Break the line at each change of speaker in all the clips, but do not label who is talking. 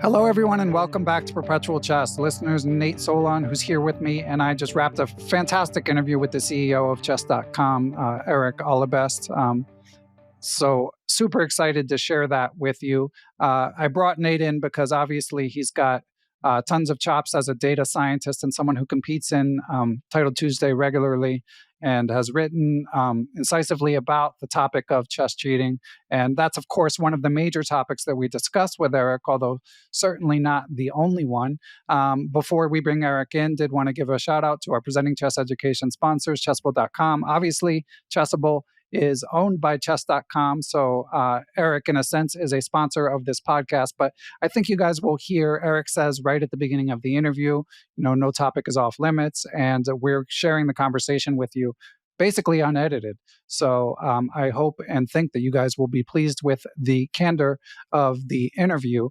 Hello, everyone, and welcome back to Perpetual Chess. Listeners, Nate Solon, who's here with me, and I just wrapped a fantastic interview with the CEO of Chess.com, Erik Allebest. So super excited to share that with you. I brought Nate in because obviously he's got tons of chops as a data scientist and someone who competes in Title Tuesday regularly and has written incisively about the topic of chess cheating. And that's, of course, one of the major topics that we discussed with Erik, although certainly not the only one. Before we bring Erik in, did want to give a shout out to our presenting chess education sponsors, Chessable.com. Obviously, Chessable is owned by Chess.com. So Erik, in a sense, is a sponsor of this podcast. But I think you guys will hear Erik says right at the beginning of the interview, no topic is off limits. And we're sharing the conversation with you basically unedited. So I hope and think that you guys will be pleased with the candor of the interview.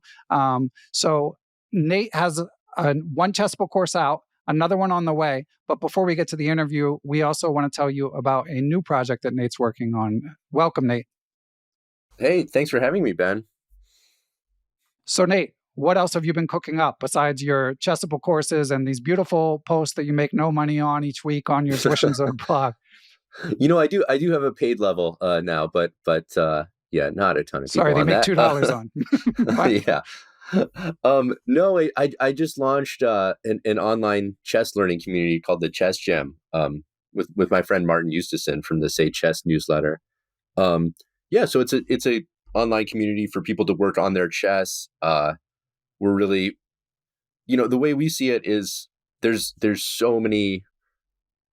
So Nate has one Chessable course out, another one on the way. But before we get to the interview, we also want to tell you about a new project that Nate's working on. Welcome, Nate.
Hey, thanks for having me, Ben.
So, Nate, what else have you been cooking up besides your Chessable courses and these beautiful posts that you make no money on each week on your Swish and Zone blog?
I do have a paid level now, but yeah, not a ton of people.
Sorry, they
on
make
that.
$2 on.
Yeah. No, I just launched an online chess learning community called the Chess Gem with my friend Martin Eustason from the Say Chess newsletter. So it's a online community for people to work on their chess. We're really, the way we see it is there's so many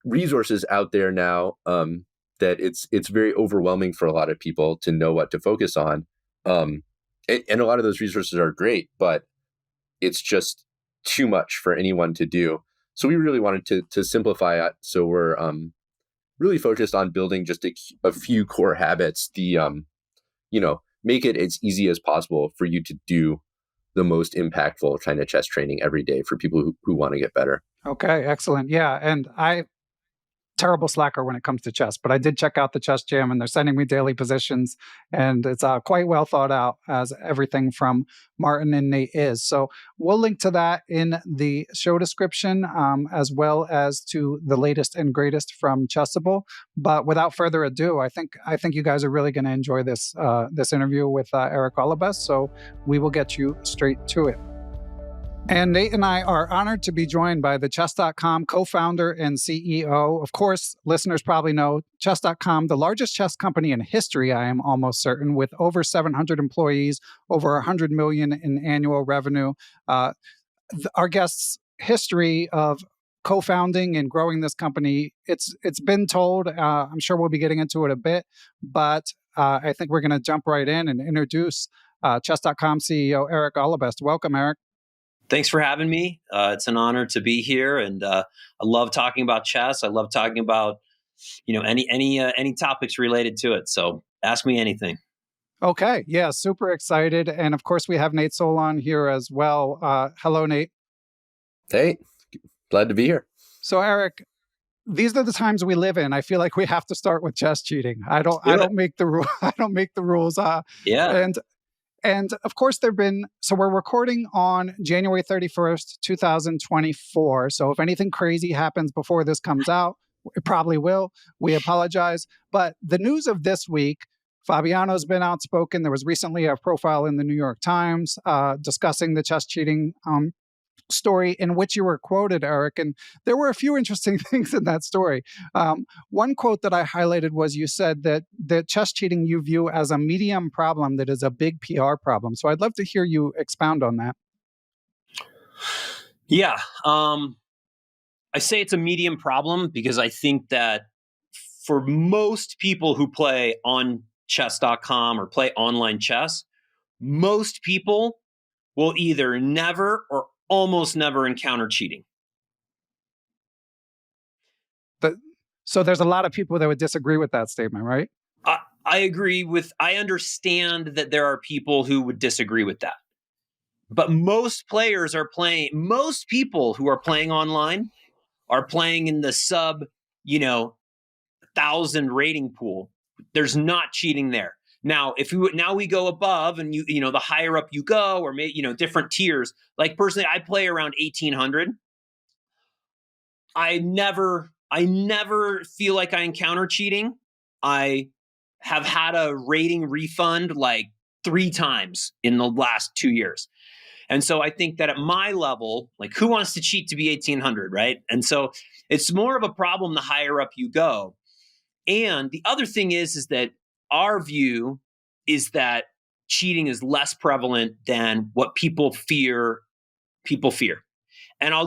resources out there now that it's very overwhelming for a lot of people to know what to focus on. And a lot of those resources are great, but it's just too much for anyone to do. So we really wanted to simplify it. So we're really focused on building just a few core habits, make it as easy as possible for you to do the most impactful kind of chess training every day for people who want to get better.
Okay, excellent. Yeah, and terrible slacker when it comes to chess, but I did check out the Chess Jam and they're sending me daily positions and it's quite well thought out, as everything from Martin and Nate is. So we'll link to that in the show description, as well as to the latest and greatest from Chessable. But without further ado, I think you guys are really going to enjoy this interview with Erik Allebest. So we will get you straight to it. And Nate and I are honored to be joined by the Chess.com co-founder and CEO. Of course, listeners probably know Chess.com, the largest chess company in history, I am almost certain, with over 700 employees, over 100 million in annual revenue. Our guest's history of co-founding and growing this company, it's been told. I'm sure we'll be getting into it a bit, but I think we're going to jump right in and introduce Chess.com CEO Erik Allebest. Welcome, Erik.
Thanks for having me. It's an honor to be here, and I love talking about chess. I love talking about any topics related to it. So ask me anything.
Okay, yeah, super excited, and of course we have Nate Solon here as well. Hello, Nate.
Hey, glad to be here.
So Erik, these are the times we live in. I feel like we have to start with chess cheating. I don't make the rule. I don't make the rules. And of course, so we're recording on January 31st, 2024. So if anything crazy happens before this comes out, it probably will. We apologize. But the news of this week, Fabiano's been outspoken. There was recently a profile in the New York Times discussing the chess cheating story in which you were quoted, Erik, and there were a few interesting things in that story. One quote that I highlighted was you said that chess cheating you view as a medium problem that is a big PR problem. So I'd love to hear you expound on that.
Yeah. I say it's a medium problem because I think that for most people who play on chess.com or play online chess, most people will either never or almost never encounter cheating.
So there's a lot of people that would disagree with that statement, right?
I understand that there are people who would disagree with that. But most people who are playing online are playing in the sub, 1,000 rating pool. There's not cheating there. Now, if we go above, and the higher up you go, or different tiers. Like personally, I play around 1800. I never feel like I encounter cheating. I have had a rating refund like 3 times in the last 2 years. And so I think that at my level, like, who wants to cheat to be 1800, right? And so it's more of a problem the higher up you go. And the other thing is that our view is that cheating is less prevalent than what people fear. And I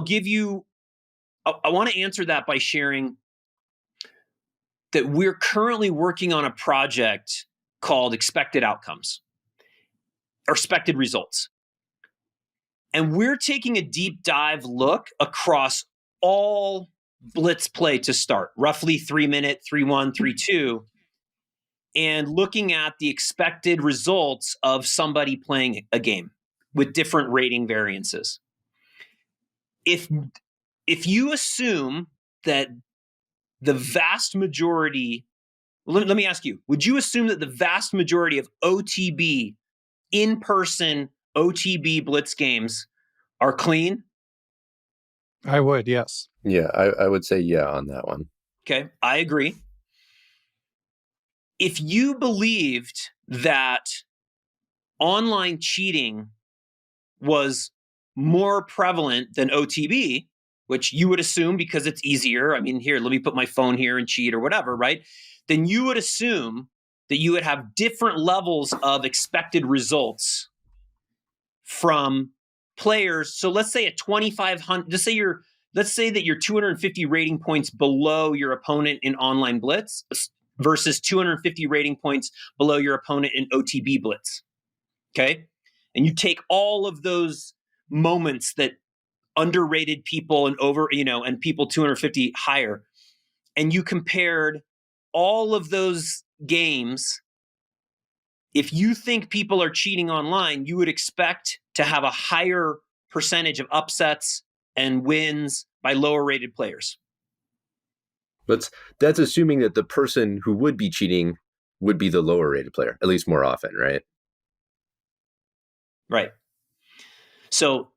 want to answer that by sharing that we're currently working on a project called expected outcomes or expected results. And we're taking a deep dive look across all blitz play to start, roughly 3-minute, 3-1, 3-2, and looking at the expected results of somebody playing a game with different rating variances. If you assume that the vast majority, let me ask you, would you assume that the vast majority of OTB, in-person OTB blitz games are clean?
I would, yes.
Yeah, I would say yeah on that one.
Okay, I agree. If you believed that online cheating was more prevalent than OTB, which you would assume because it's easier, I mean, here, let me put my phone here and cheat or whatever, right? Then you would assume that you would have different levels of expected results from players. So let's say at 2,500, let's say that you're 250 rating points below your opponent in online blitz versus 250 rating points below your opponent in OTB blitz. Okay? And you take all of those moments that underrated people and people 250 higher, and you compared all of those games. If you think people are cheating online, you would expect to have a higher percentage of upsets and wins by lower rated players.
That's assuming that the person who would be cheating would be the lower rated player, at least more often, right?
Right. So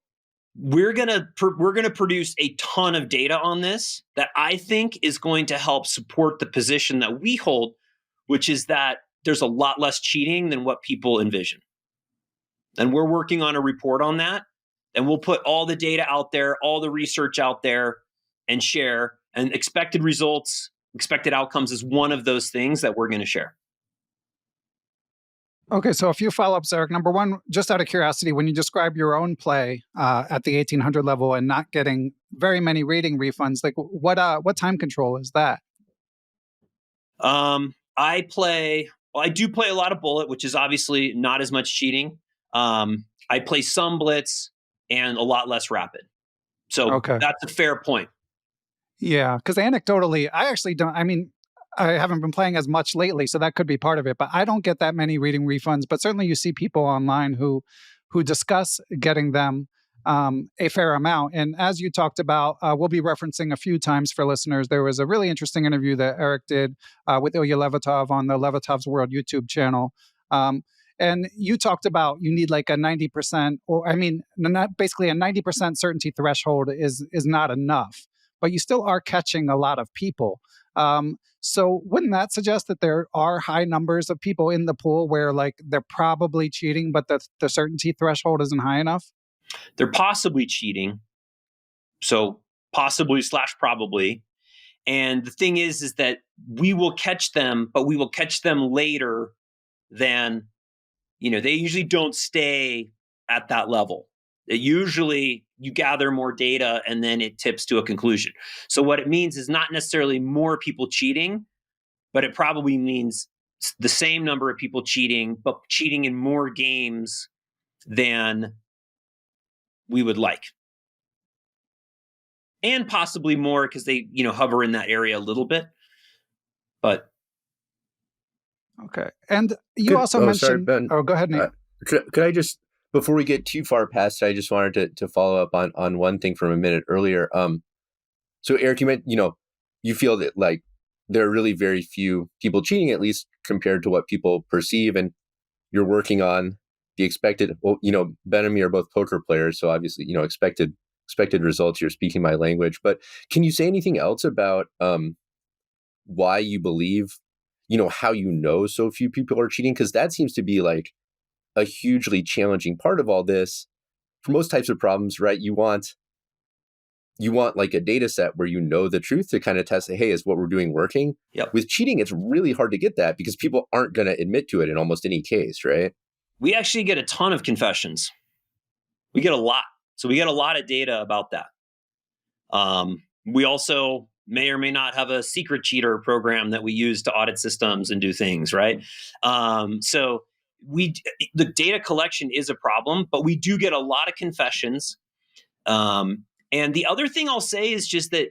we're gonna produce a ton of data on this that I think is going to help support the position that we hold, which is that there's a lot less cheating than what people envision. And we're working on a report on that, and we'll put all the data out there, all the research out there, and share. And expected results, expected outcomes is one of those things that we're going to share.
Okay, so a few follow-ups, Erik. Number one, just out of curiosity, when you describe your own play at the 1800 level and not getting very many rating refunds, like what time control is that?
I do play a lot of bullet, which is obviously not as much cheating. I play some blitz and a lot less rapid. So That's a fair point.
Yeah, because anecdotally, I haven't been playing as much lately, so that could be part of it. But I don't get that many reading refunds. But certainly you see people online who discuss getting them a fair amount. And as you talked about, we'll be referencing a few times for listeners. There was a really interesting interview that Erik did with Ilya Levatov on the Levatov's World YouTube channel. And you talked about you need like a 90%, basically a 90% certainty threshold is not enough, but you still are catching a lot of people. So wouldn't that suggest that there are high numbers of people in the pool where like they're probably cheating, but the certainty threshold isn't high enough?
They're possibly cheating. So possibly / probably. And the thing is that we will catch them, but we will catch them later than, they usually don't stay at that level. Usually you gather more data and then it tips to a conclusion. So what it means is not necessarily more people cheating, but it probably means the same number of people cheating, but cheating in more games than we would like. And possibly more because they, hover in that area a little bit. But
okay. And you also mentioned... Sorry,
Ben.
Go ahead, Nate.
Could I just, before we get too far past it, I just wanted to follow up on one thing from a minute earlier. So Erik, you meant, you feel that like there are really very few people cheating, at least compared to what people perceive. And you're working on the expected, well, Ben and me are both poker players. So obviously, expected results, you're speaking my language. But can you say anything else about why you believe, how so few people are cheating? Because that seems to be like a hugely challenging part of all this. For most types of problems, right? You want like a data set where the truth to kind of test, hey, is what we're doing working?
Yep.
With cheating, it's really hard to get that because people aren't going to admit to it in almost any case, right?
We actually get a ton of confessions. We get a lot. So we get a lot of data about that. We also may or may not have a secret cheater program that we use to audit systems and do things, right? So the data collection is a problem, but we do get a lot of confessions. And the other thing I'll say is just that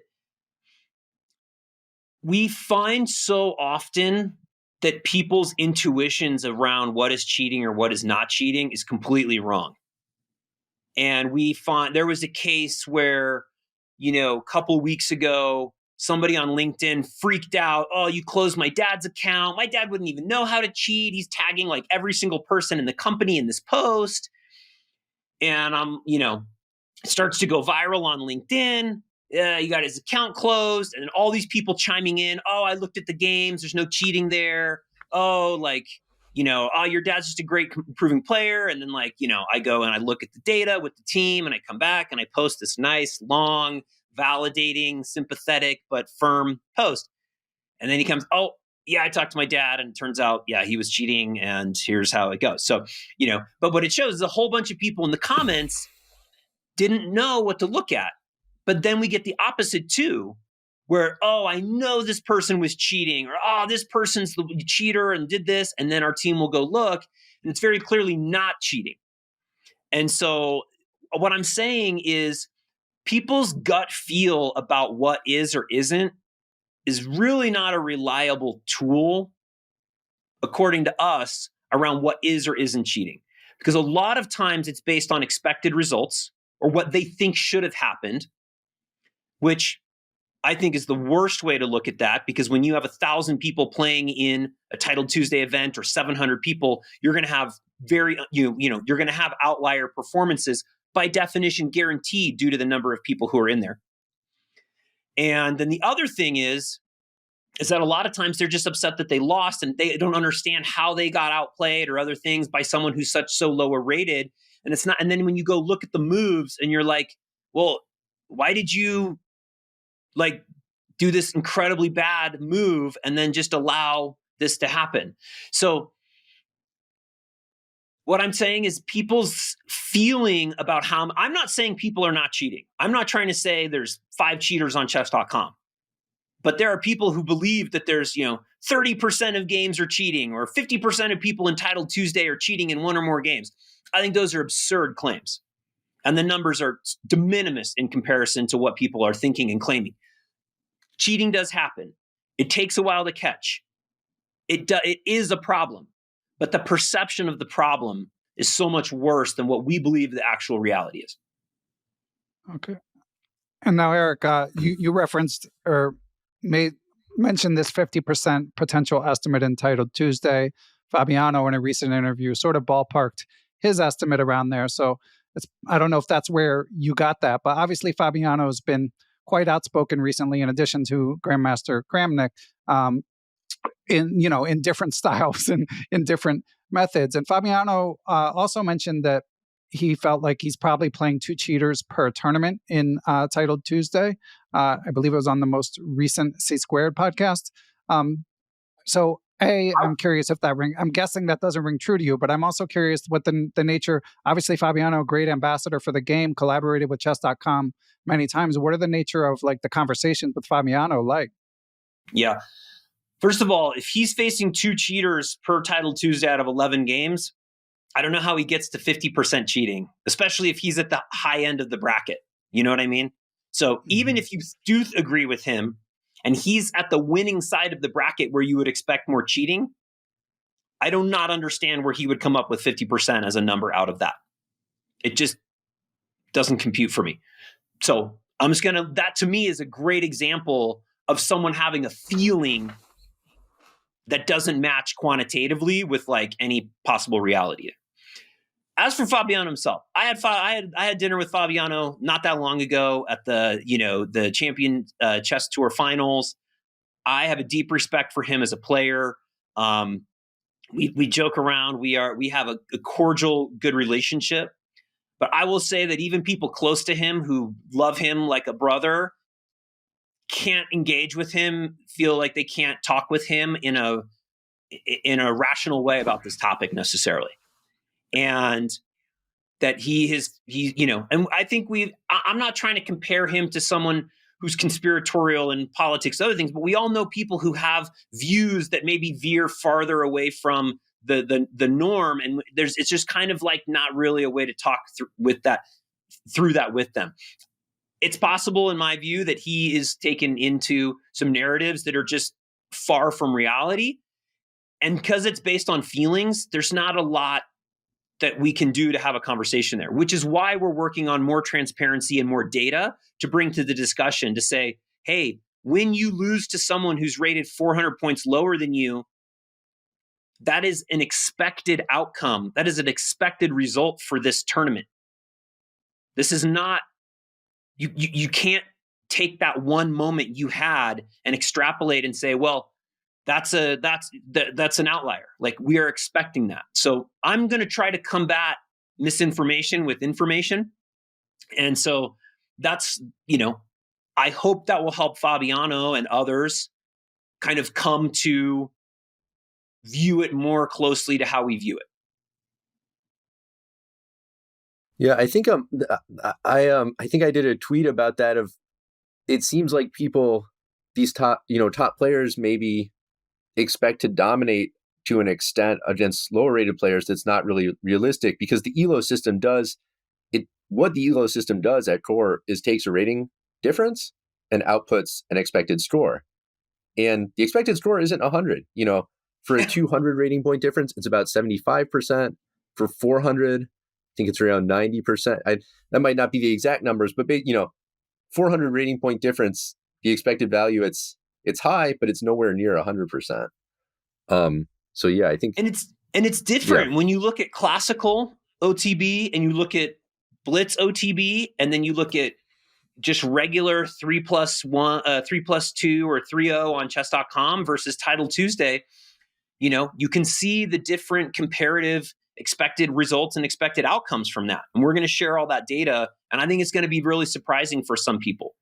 we find so often that people's intuitions around what is cheating or what is not cheating is completely wrong. And we find there was a case where, a couple weeks ago, somebody on LinkedIn freaked out. Oh, you closed my dad's account. My dad wouldn't even know how to cheat. He's tagging like every single person in the company in this post. And starts to go viral on LinkedIn. You got his account closed, and all these people chiming in. Oh, I looked at the games. There's no cheating there. Oh, your dad's just a great improving player. And then I go and I look at the data with the team, and I come back and I post this nice, long, validating, sympathetic, but firm post. And then he comes, oh, yeah, I talked to my dad, and it turns out, yeah, he was cheating, and here's how it goes. So, but what it shows is a whole bunch of people in the comments didn't know what to look at. But then we get the opposite too, where, oh, I know this person was cheating, or, oh, this person's the cheater and did this. And then our team will go look, and it's very clearly not cheating. And so what I'm saying is people's gut feel about what is or isn't is really not a reliable tool, according to us, around what is or isn't cheating. Because a lot of times it's based on expected results or what they think should have happened, which I think is the worst way to look at that, because when you have 1,000 people playing in a Titled Tuesday event or 700 people, you're going to have you're going to have outlier performances by definition guaranteed due to the number of people who are in there. And then the other thing is that a lot of times they're just upset that they lost and they don't understand how they got outplayed or other things by someone who's so lower rated. And it's not. And then when you go look at the moves and you're like, well, why did you do this incredibly bad move and then just allow this to happen? So what I'm saying is people's feeling about how I'm not saying people are not cheating. I'm not trying to say there's 5 cheaters on chess.com, but there are people who believe that there's, 30% of games are cheating or 50% of people in Titled Tuesday are cheating in one or more games. I think those are absurd claims. And the numbers are de minimis in comparison to what people are thinking and claiming. Cheating does happen. It takes a while to catch. It is a problem. But the perception of the problem is so much worse than what we believe the actual reality is.
Okay. And now, Erik, you referenced or mentioned this 50% potential estimate in Titled Tuesday. Fabiano, in a recent interview, sort of ballparked his estimate around there. So I don't know if that's where you got that, but obviously Fabiano has been quite outspoken recently, in addition to Grandmaster Kramnik, in different styles and in different methods. And Fabiano also mentioned that he felt like he's probably playing 2 cheaters per tournament in Titled Tuesday. I believe it was on the most recent C Squared podcast. So I'm curious if I'm guessing that doesn't ring true to you, but I'm also curious what the nature, obviously Fabiano, great ambassador for the game, collaborated with chess.com many times. What are the nature of the conversations with Fabiano like?
Yeah. First of all, if he's facing 2 cheaters per Titled Tuesday out of 11 games, I don't know how he gets to 50% cheating, especially if he's at the high end of the bracket. You know what I mean? So even if you do agree with him, and he's at the winning side of the bracket where you would expect more cheating, I do not understand where he would come up with 50% as a number out of that. It just doesn't compute for me. So I'm just that to me is a great example of someone having a feeling that doesn't match quantitatively with like any possible reality. As for Fabiano himself, I had dinner with Fabiano not that long ago at the Champion Chess Tour finals. I have a deep respect for him as a player. We joke around. We have a cordial, good relationship. But I will say that even people close to him who love him like a brother can't engage with him, feel like they can't talk with him in a rational way about this topic necessarily. And that and I think I'm not trying to compare him to someone who's conspiratorial in politics, other things, but we all know people who have views that maybe veer farther away from the norm. And it's just kind of like not really a way to talk through that with them. It's possible, in my view, that he is taken into some narratives that are just far from reality. And because it's based on feelings, there's not a lot that we can do to have a conversation there, which is why we're working on more transparency and more data to bring to the discussion to say, hey, when you lose to someone who's rated 400 points lower than you, that is an expected outcome. That is an expected result for this tournament. This is not, you can't take that one moment you had and extrapolate and say, well, that's an outlier. Like, we are expecting that. So I'm going to try to combat misinformation with information. And so that's, I hope that will help Fabiano and others kind of come to view it more closely to how we view it.
Yeah, I think I think I did a tweet about that. It seems like these top players maybe expect to dominate to an extent against lower rated players that's not really realistic, because the ELO system what the ELO system does at core is takes a rating difference and outputs an expected score. And the expected score isn't 100. For a 200 rating point difference, it's about 75%. For 400, I think it's around 90%. That might not be the exact numbers, but 400 rating point difference, the expected value, it's high, but it's nowhere near 100%. So yeah, I think,
and it's different when you look at classical OTB and you look at Blitz OTB, and then you look at just regular 3+1, 3+2 or 3.0 on chess.com versus Title Tuesday. You can see the different comparative expected results and expected outcomes from that. And we're going to share all that data. And I think it's going to be really surprising for some people.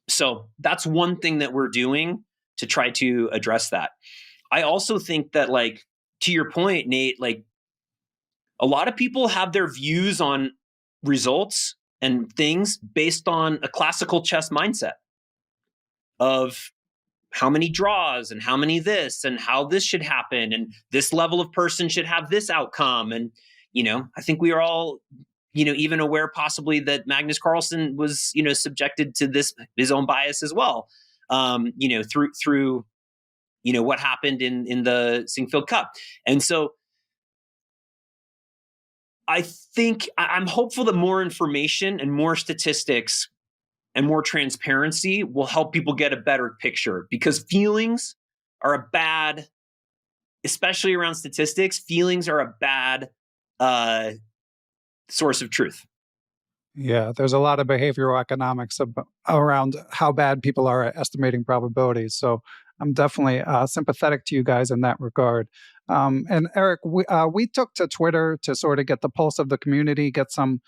So that's one thing that we're doing to try to address that. I also think that, like, to your point, Nate, like, a lot of people have their views on results and things based on a classical chess mindset of how many draws and how many this and how this should happen and this level of person should have this outcome. And, I think we are all, even aware possibly that Magnus-Carlsen was, subjected to his own bias as well, through what happened in the Singfield Cup. And so I think I'm hopeful that more information and more statistics and more transparency will help people get a better picture, because feelings are especially around statistics, feelings are a bad source of truth.
Yeah, there's a lot of behavioral economics around how bad people are at estimating probabilities. So I'm definitely sympathetic to you guys in that regard. And Erik, we took to Twitter to sort of get the pulse of the community, get some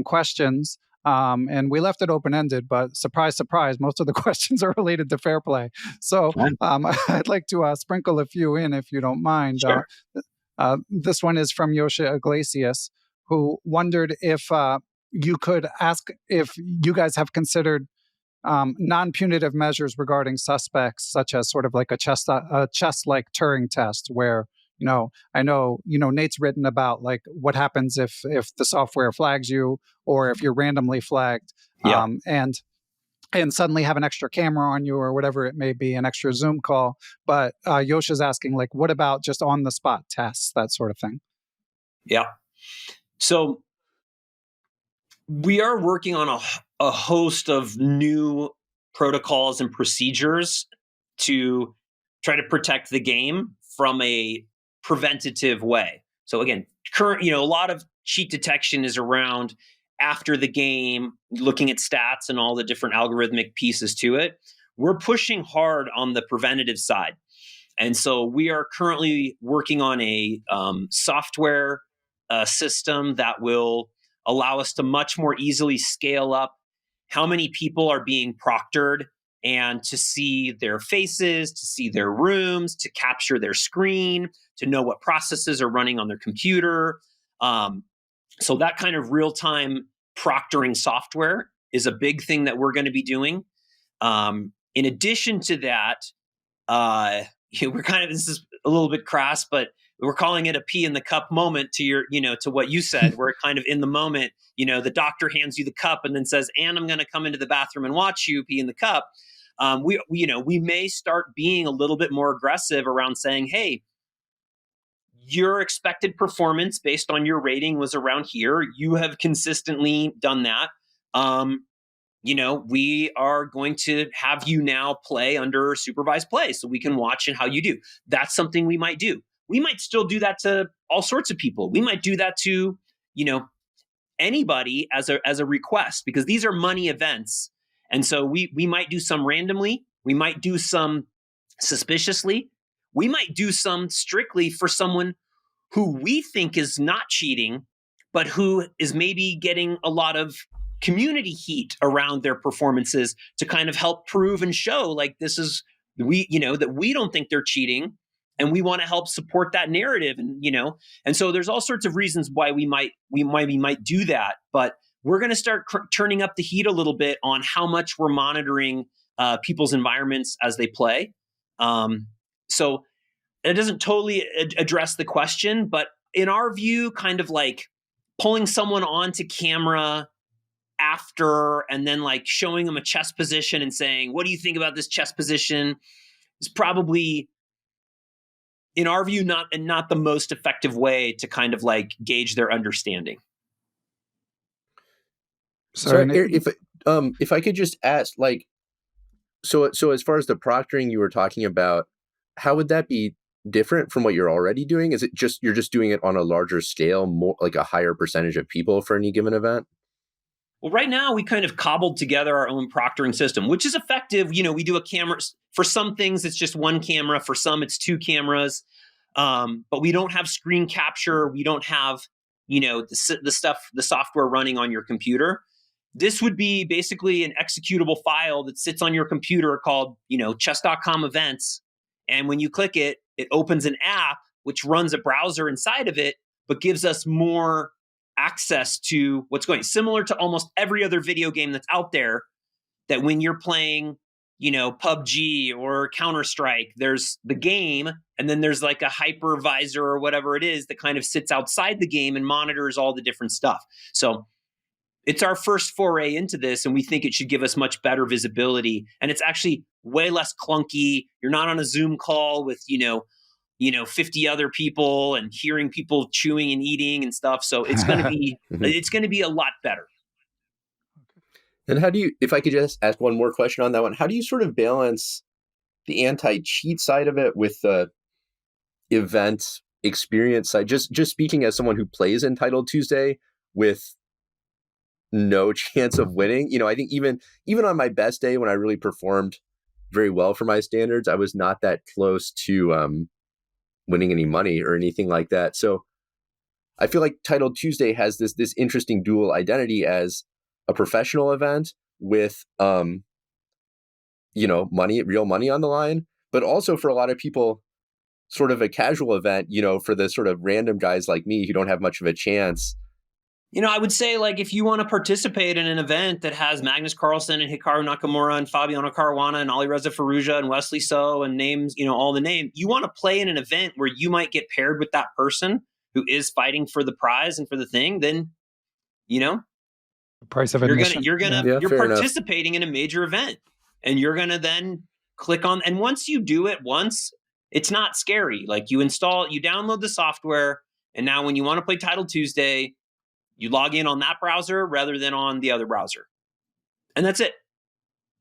questions, and we left it open-ended. But surprise, surprise, most of the questions are related to fair play. So I'd like to sprinkle a few in, if you don't mind.
Sure.
This one is from Yosha Iglesias, who wondered if you could ask if you guys have considered non-punitive measures regarding suspects, such as sort of like a chess-like Turing test, where, I know, Nate's written about like what happens if the software flags you, or if you're randomly flagged, and suddenly have an extra camera on you, or whatever it may be, an extra Zoom call. But Yosha's asking, like, what about just on-the-spot tests, that sort of thing?
Yeah. So we are working on a host of new protocols and procedures to try to protect the game from a preventative way. So again, a lot of cheat detection is around after the game, looking at stats and all the different algorithmic pieces to it. We're pushing hard on the preventative side. And so we are currently working on a software system that will allow us to much more easily scale up how many people are being proctored and to see their faces, to see their rooms, to capture their screen, to know what processes are running on their computer. So that kind of real-time proctoring software is a big thing that we're going to be doing. In addition to that, we're this is a little bit crass, but we're calling it a pee in the cup moment to to what you said. We're kind of in the moment, the doctor hands you the cup and then says, and I'm going to come into the bathroom and watch you pee in the cup. We may start being a little bit more aggressive around saying, hey, your expected performance based on your rating was around here. You have consistently done that. We are going to have you now play under supervised play so we can watch and how you do. That's something we might do. We might still do that to all sorts of people. We might do that to, anybody as a request, because these are money events. And so we might do some randomly. We might do some suspiciously. We might do some strictly for someone who we think is not cheating, but who is maybe getting a lot of community heat around their performances to kind of help prove and show like that we don't think they're cheating, and we want to help support that narrative. And so there's all sorts of reasons why we might do that, but we're going to start turning up the heat a little bit on how much we're monitoring people's environments as they play. So it doesn't totally address the question, but in our view, kind of like pulling someone onto camera after and then like showing them a chess position and saying, what do you think about this chess position, is probably, in our view, not the most effective way to kind of like gauge their understanding.
So if I could just ask, like, so as far as the proctoring you were talking about, how would that be different from what you're already doing? Is it just you're just doing it on a larger scale, more like a higher percentage of people for any given event?
Well, right now we kind of cobbled together our own proctoring system, which is effective. We do a camera for some things. It's just one camera. For some, it's two cameras. But we don't have screen capture. We don't have, the software running on your computer. This would be basically an executable file that sits on your computer called, chess.com events. And when you click it, it opens an app, which runs a browser inside of it, but gives us more access to what's going, similar to almost every other video game that's out there, that when you're playing, PUBG or Counter-Strike, there's the game, and then there's like a hypervisor or whatever it is that kind of sits outside the game and monitors all the different stuff. So it's our first foray into this, and we think it should give us much better visibility. And it's actually way less clunky. You're not on a Zoom call with, 50 other people and hearing people chewing and eating and stuff. So it's going to be, it's going to be a lot better.
And how do you, if I could just ask one more question on that one, how do you sort of balance the anti-cheat side of it with the event experience side? Just speaking as someone who plays Untitled Tuesday with no chance of winning, I think even on my best day when I really performed very well for my standards, I was not that close to winning any money or anything like that. So I feel like Titled Tuesday has this interesting dual identity as a professional event with money, real money on the line, but also for a lot of people, sort of a casual event, for the sort of random guys like me who don't have much of a chance.
I would say, like, if you want to participate in an event that has Magnus-Carlsen and Hikaru Nakamura and Fabiano Caruana and Alireza Firouzja and Wesley So and names, all the names, you want to play in an event where you might get paired with that person who is fighting for the prize and for the thing, then,
the price of admission.
you're participating in a major event, and you're going to then click on, and once you do it once, it's not scary. Like, you download the software, and now when you want to play Titled Tuesday, you log in on that browser rather than on the other browser. And that's it.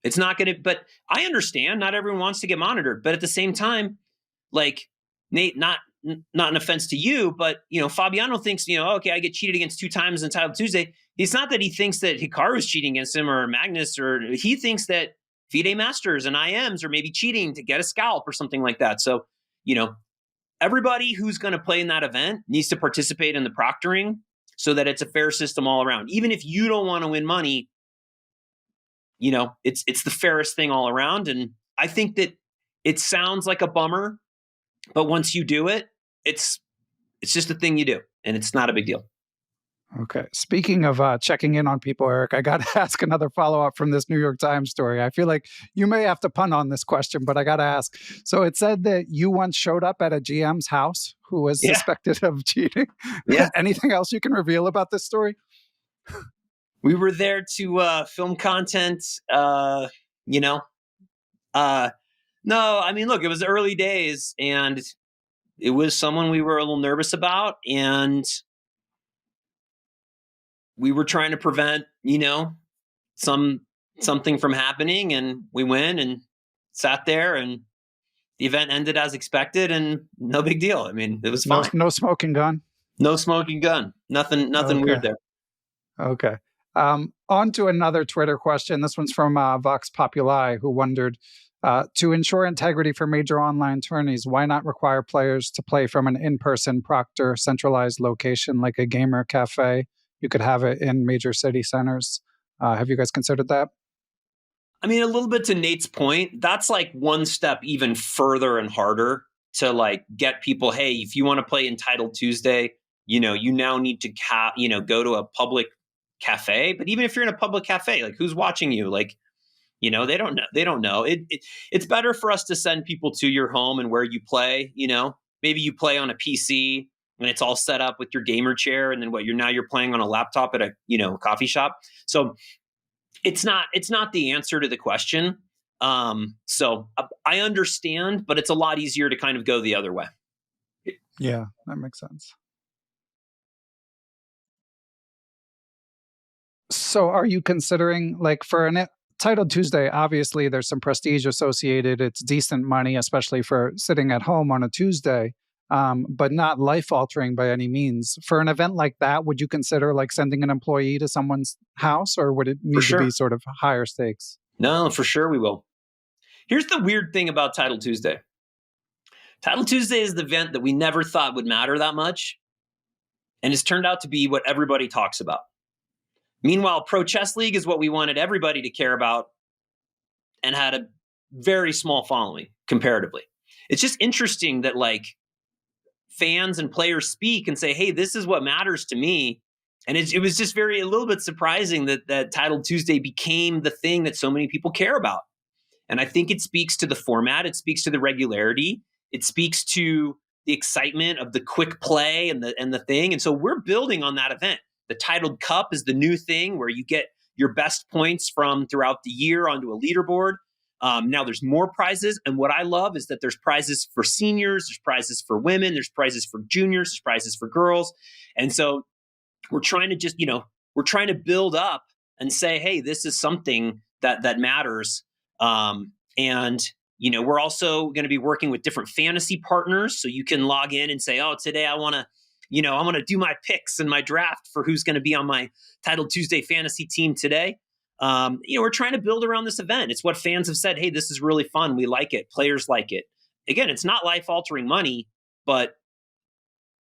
It's not going to, but I understand not everyone wants to get monitored, but at the same time, like Nate, not an offense to you, but Fabiano thinks, okay, I get cheated against 2 times in Untitled Tuesday. It's not that he thinks that Hikaru is cheating against him or Magnus, or he thinks that FIDE masters and IMs are maybe cheating to get a scalp or something like that. So, everybody who's going to play in that event needs to participate in the proctoring so that it's a fair system all around. Even if you don't want to win money, it's the fairest thing all around. And I think that it sounds like a bummer, but once you do it, it's just a thing you do, and it's not a big deal.
Okay. Speaking of checking in on people, Erik, I got to ask another follow-up from this New York Times story. I feel like you may have to pun on this question, but I got to ask. So it said that you once showed up at a GM's house who was suspected of cheating.
Yeah.
Anything else you can reveal about this story?
We were there to film content, No, I mean, look, it was the early days, and it was someone we were a little nervous about, and we were trying to prevent, something from happening, and we went and sat there, and the event ended as expected, and no big deal. I mean, it was fine.
No smoking gun?
No smoking gun. Nothing weird there.
Okay. On to another Twitter question. This one's from Vox Populi, who wondered, to ensure integrity for major online tourneys, why not require players to play from an in-person proctor centralized location like a gamer cafe? You could have it in major city centers. Have you guys considered that?
I mean, a little bit to Nate's point, that's like one step even further and harder to like get people, hey, if you want to play Untitled Tuesday, you now need to go to a public cafe. But even if you're in a public cafe, like who's watching you? Like, they don't know. They don't know. It's better for us to send people to your home and where you play. Maybe you play on a PC and it's all set up with your gamer chair, and then you're playing on a laptop at a coffee shop. So it's not the answer to the question. So I understand, but it's a lot easier to kind of go the other way.
Yeah, that makes sense. So are you considering, like, for an Titled Tuesday, obviously there's some prestige associated. It's decent money, especially for sitting at home on a Tuesday, but not life-altering by any means. For an event like that, would you consider like sending an employee to someone's house, or would it need to be sort of higher stakes?
No, for sure we will. Here's the weird thing about Titled Tuesday. Titled Tuesday is the event that we never thought would matter that much, and it's turned out to be what everybody talks about. Meanwhile, Pro Chess League is what we wanted everybody to care about and had a very small following comparatively. It's just interesting that like fans and players speak and say, hey, this is what matters to me. And it was just a little bit surprising that Titled Tuesday became the thing that so many people care about. And I think it speaks to the format. It speaks to the regularity. It speaks to the excitement of the quick play and the thing. And so we're building on that event. The Titled Cup is the new thing where you get your best points from throughout the year onto a leaderboard. Now there's more prizes. And what I love is that there's prizes for seniors, there's prizes for women, there's prizes for juniors, there's prizes for girls. And so we're trying to we're trying to build up and say, hey, this is something that matters. And we're also going to be working with different fantasy partners. So you can log in and say, oh, today I want to do my picks and my draft for who's going to be on my Titled Tuesday fantasy team today. We're trying to build around this event. It's what fans have said, hey, this is really fun. We like it. Players like it. Again, it's not life-altering money, but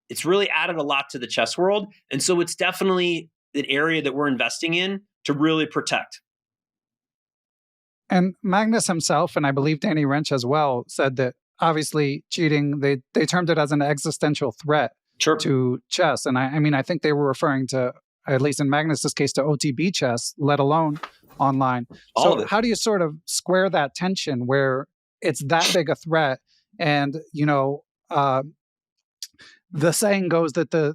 it's really added a lot to the chess world. And so it's definitely an area that we're investing in to really protect.
And Magnus himself, and I believe Danny Wrench as well, said that obviously cheating, they termed it as an existential threat to chess. And I think they were referring to, at least in Magnus's case, to OTB chess, let alone online. So how do you sort of square that tension where it's that big a threat? And, the saying goes that the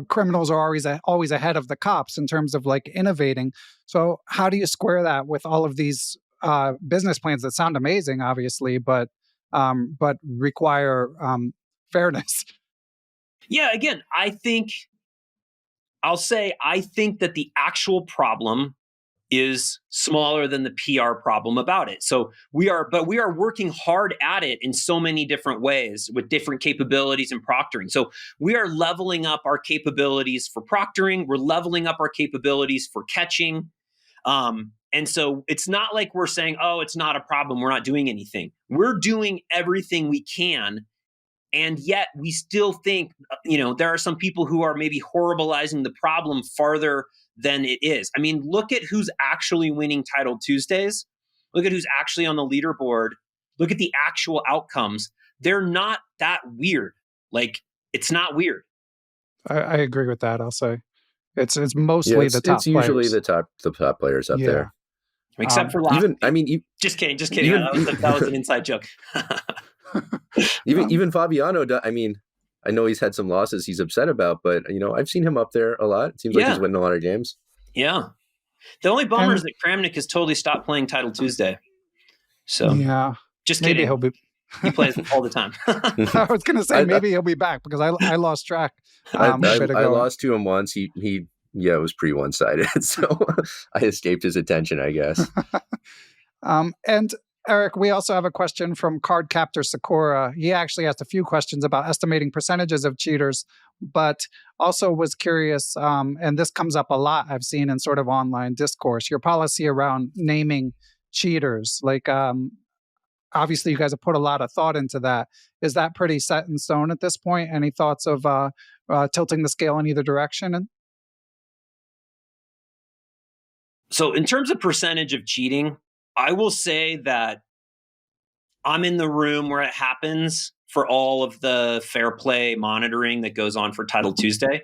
criminals are always ahead of the cops in terms of like innovating. So how do you square that with all of these business plans that sound amazing, obviously, but require fairness?
Yeah, again, I think that the actual problem is smaller than the PR problem about it. So we are working hard at it in so many different ways with different capabilities and proctoring. So we are leveling up our capabilities for proctoring. We're leveling up our capabilities for catching. And so it's not like we're saying, oh, it's not a problem, we're not doing anything. We're doing everything we can. And yet we still think, there are some people who are maybe horribilizing the problem farther than it is. I mean, look at who's actually winning Title Tuesdays. Look at who's actually on the leaderboard. Look at the actual outcomes. They're not that weird. Like, it's not weird.
I agree with that. I'll say it's mostly the top
It's usually
players.
the top players up there.
Except for last. Just kidding.
Even,
that was an inside joke.
even Fabiano, I know he's had some losses he's upset about, but I've seen him up there a lot. It seems like he's winning a lot of games.
Yeah. The only bummer is that Kramnik has totally stopped playing Title Tuesday. So just kidding.
Maybe
he plays all the time.
I was going to say maybe he'll be back because I lost track.
I lost to him once. He it was pretty one-sided, so I escaped his attention, I guess.
And Erik, we also have a question from Card Captor Sakura. He actually asked a few questions about estimating percentages of cheaters, but also was curious, and this comes up a lot I've seen in sort of online discourse, your policy around naming cheaters. Like, obviously you guys have put a lot of thought into that. Is that pretty set in stone at this point? Any thoughts of tilting the scale in either direction?
So in terms of percentage of cheating, I will say that I'm in the room where it happens for all of the fair play monitoring that goes on for Title Tuesday.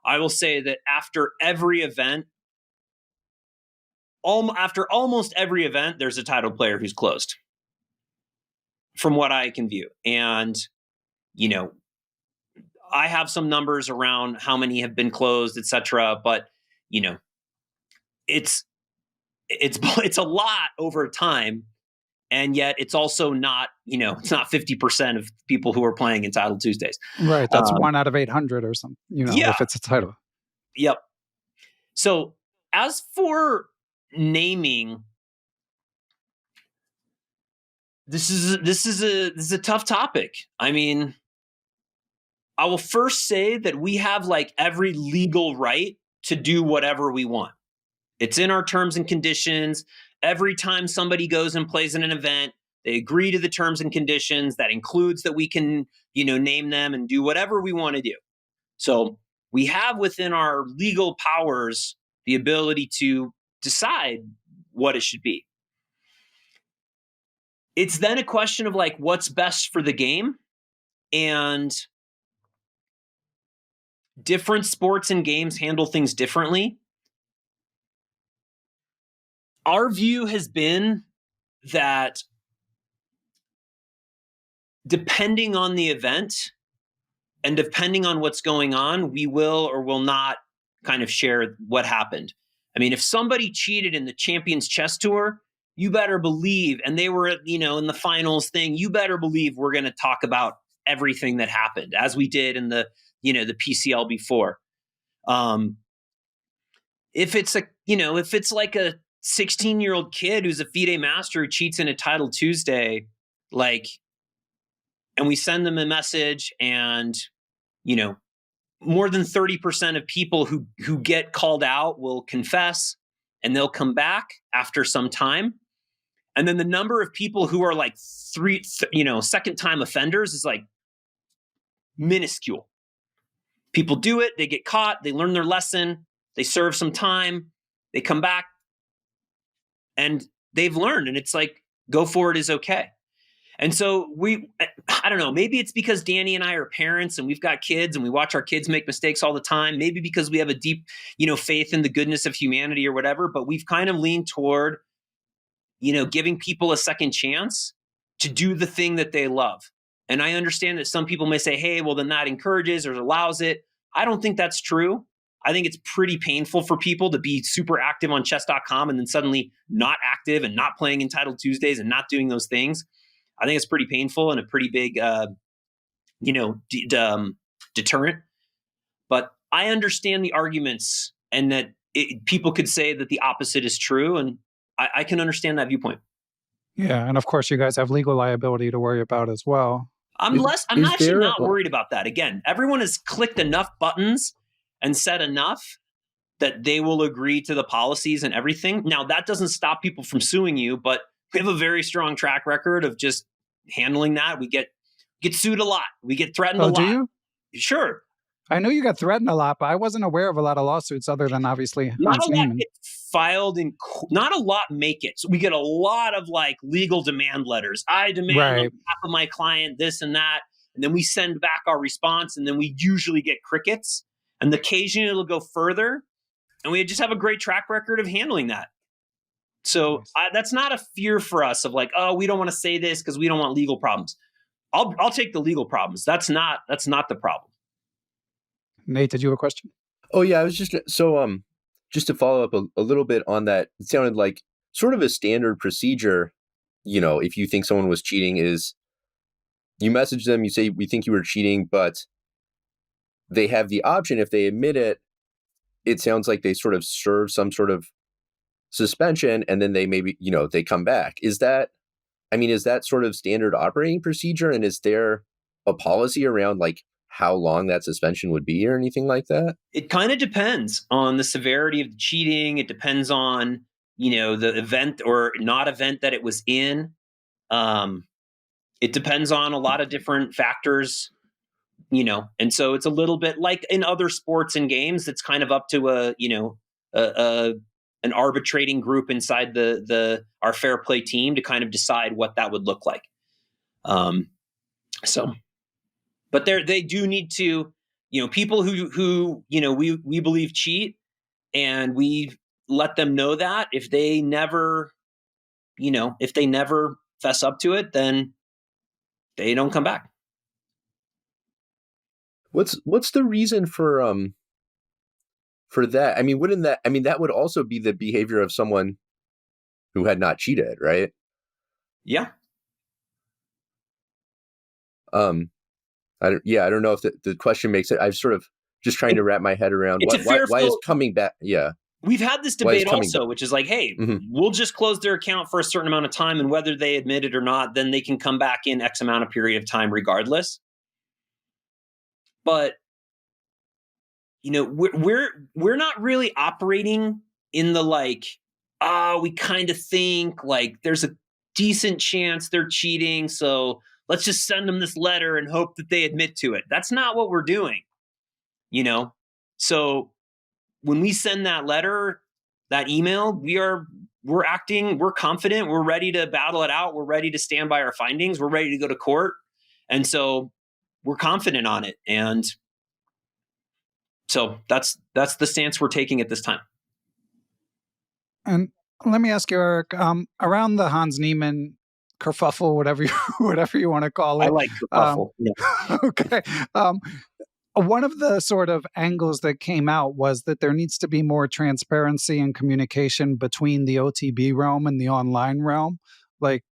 I will say that after every event, after almost every event, there's a title player who's closed, from what I can view. And, I have some numbers around how many have been closed, et cetera, but, it's a lot over time, and yet it's also not, it's not 50% of people who are playing in Title Tuesdays.
Right, that's 1 out of 800 or something, if it's a title.
Yep. So as for naming, this is a tough topic. I mean, I will first say that we have like every legal right to do whatever we want. It's in our terms and conditions. Every time somebody goes and plays in an event, they agree to the terms and conditions. That includes that we can, name them and do whatever we want to do. So we have within our legal powers the ability to decide what it should be. It's then a question of like what's best for the game, and different sports and games handle things differently. Our view has been that depending on the event and depending on what's going on, we will or will not kind of share what happened. I mean, if somebody cheated in the Champions Chess Tour, you better believe, and they were, in the finals thing, you better believe we're going to talk about everything that happened, as we did in the, the PCL before. If it's like a 16-year-old kid who's a FIDE master who cheats in a Title Tuesday, and we send them a message, and, more than 30% of people who get called out will confess, and they'll come back after some time. And then the number of people who are like second-time offenders is like minuscule. People do it, they get caught, they learn their lesson, they serve some time, they come back, and they've learned, and it's like, go for it is okay. And so I don't know, maybe it's because Danny and I are parents and we've got kids and we watch our kids make mistakes all the time. Maybe because we have a deep, faith in the goodness of humanity or whatever, but we've kind of leaned toward, giving people a second chance to do the thing that they love. And I understand that some people may say, hey, well, then that encourages or allows it. I don't think that's true. I think it's pretty painful for people to be super active on chess.com and then suddenly not active and not playing in Title Tuesdays and not doing those things. I think it's pretty painful and a pretty big, deterrent. But I understand the arguments, and that people could say that the opposite is true, and I can understand that viewpoint.
Yeah, and of course, you guys have legal liability to worry about as well.
I'm actually not worried about that. Again, everyone has clicked enough buttons and said enough that they will agree to the policies and everything. Now, that doesn't stop people from suing you, but we have a very strong track record of just handling that. We get sued a lot. We get threatened a lot.
Do you?
Sure.
I know you got threatened a lot, but I wasn't aware of a lot of lawsuits other than obviously
Not
Hans
a lot
Niemann.
get filed in, not a lot make it. So we get a lot of like legal demand letters. I demand on behalf of my client this and that. And then we send back our response, and then we usually get crickets. And occasionally it'll go further. And we just have a great track record of handling that. So that's not a fear for us of like, oh, we don't want to say this because we don't want legal problems. I'll take the legal problems. That's not the problem.
Nate, did you have a question?
Oh yeah, I was just just to follow up a little bit on that. It sounded like sort of a standard procedure. If you think someone was cheating, is you message them, you say we think you were cheating, but they have the option if they admit it. It sounds like they sort of serve some sort of suspension, and then they maybe they come back. Is that sort of standard operating procedure, and is there a policy around like how long that suspension would be or anything like that?
It kind of depends on the severity of the cheating. It depends on, the event or not event that it was in. It depends on a lot of different factors, and so it's a little bit like in other sports and games. It's kind of up to an arbitrating group inside our fair play team to kind of decide what that would look like. But they do need to, people who we believe cheat, and we let them know that if they never fess up to it, then they don't come back.
What's the reason for that? That would also be the behavior of someone who had not cheated, right?
Yeah.
I don't know if the question makes it. I'm sort of just trying to wrap my head around why is coming back. Yeah.
We've had this debate also, which is like, hey, we'll just close their account for a certain amount of time, and whether they admit it or not, then they can come back in X amount of period of time regardless. But, we're not really operating in the like, we kind of think like there's a decent chance they're cheating, so let's just send them this letter and hope that they admit to it. That's not what we're doing, So when we send that letter, that email, we're acting, we're confident, we're ready to battle it out. We're ready to stand by our findings. We're ready to go to court. And so we're confident on it. And so that's the stance we're taking at this time.
And let me ask you, Erik, around the Hans Niemann kerfuffle, whatever you want to call it.
I like kerfuffle. Yeah.
Okay. One of the sort of angles that came out was that there needs to be more transparency and communication between the OTB realm and the online realm. Like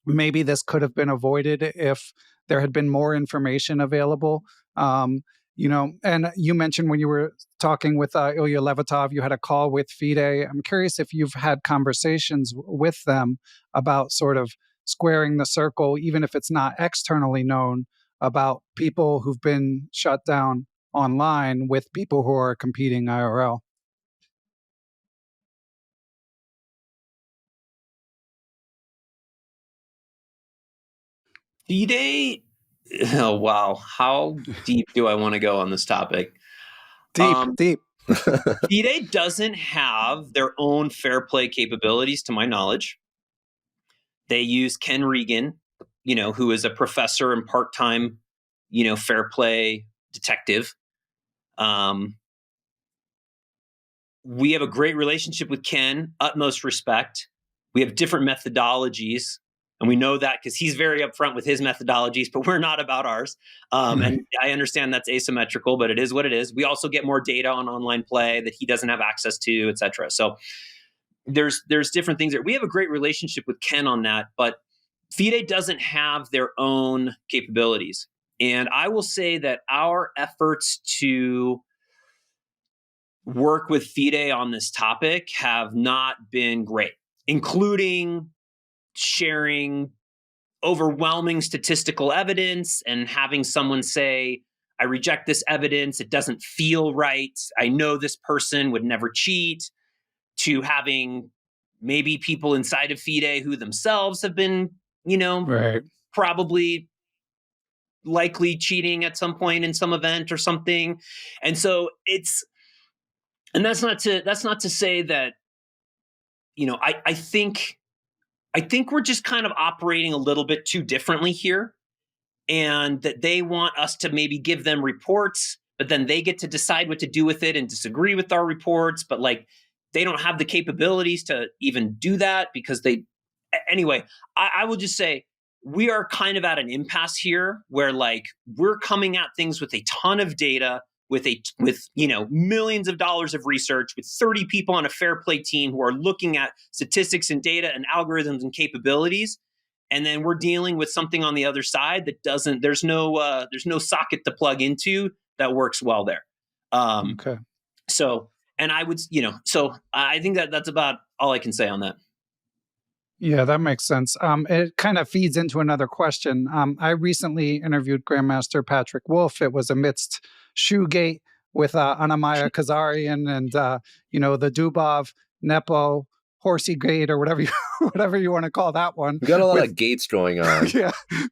maybe this could have been avoided if there had been more information available. And you mentioned when you were talking with Ilya Levatov, you had a call with FIDE. I'm curious if you've had conversations with them about sort of squaring the circle, even if it's not externally known, about people who've been shut down online with people who are competing IRL.
FIDE, oh wow, how deep do I want to go on this topic?
Deep.
FIDE doesn't have their own fair play capabilities, to my knowledge. They use Ken Regan, who is a professor and part-time, fair play detective. We have a great relationship with Ken, utmost respect. We have different methodologies, and we know that because he's very upfront with his methodologies, but we're not about ours. And I understand that's asymmetrical, but it is what it is. We also get more data on online play that he doesn't have access to, et cetera. So there's different things there. We have a great relationship with Ken on that, but FIDE doesn't have their own capabilities. And I will say that our efforts to work with FIDE on this topic have not been great, including sharing overwhelming statistical evidence and having someone say, I reject this evidence. It doesn't feel right. I know this person would never cheat, to having maybe people inside of FIDE who themselves have been,
Right.
probably likely cheating at some point in some event or something. And so that's not to say that, I think we're just kind of operating a little bit too differently here, and that they want us to maybe give them reports, but then they get to decide what to do with it and disagree with our reports. But like, they don't have the capabilities to even do that because anyway, I will just say we are kind of at an impasse here where like we're coming at things with a ton of data, with millions of dollars of research, with 30 people on a fair play team who are looking at statistics and data and algorithms and capabilities. And then we're dealing with something on the other side that there's no socket to plug into that works well there.
Okay.
So, and I would, so I think that's about all I can say on that.
Yeah, that makes sense. It kind of feeds into another question. I recently interviewed Grandmaster Patrick Wolf. It was amidst Shoegate with Anamaya Kazarian and, the Dubov, Nepo, Horsey Gate, or whatever you want to call that one.
We got a lot of gates going on.
Yeah,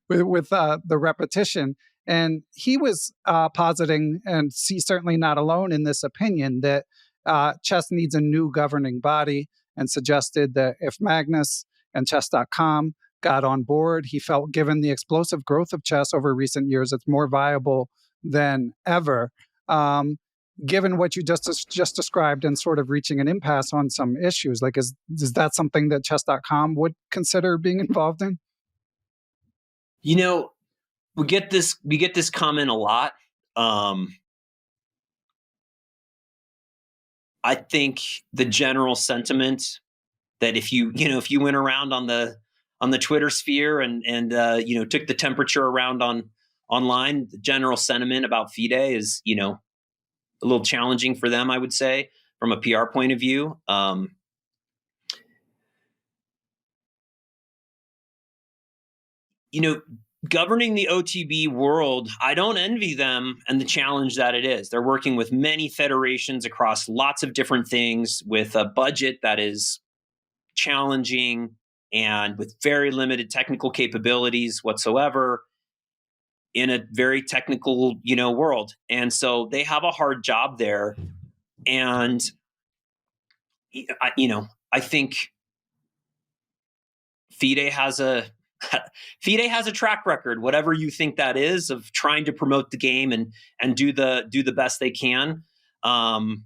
with the repetition. And he was positing, and he's certainly not alone in this opinion, that chess needs a new governing body, and suggested that if Magnus and chess.com got on board, he felt given the explosive growth of chess over recent years, it's more viable than ever. Given what you just described and sort of reaching an impasse on some issues, like is that something that chess.com would consider being involved in?
We get this comment a lot. I think the general sentiment that if you went around on the Twitter sphere and took the temperature around online, the general sentiment about FIDE is, a little challenging for them, I would say, from a PR point of view. Governing the OTB world, I don't envy them and the challenge that it is. They're working with many federations across lots of different things with a budget that is challenging and with very limited technical capabilities whatsoever in a very technical, world. And so they have a hard job there. And, I think FIDE has a track record, whatever you think that is, of trying to promote the game and do the best they can. I've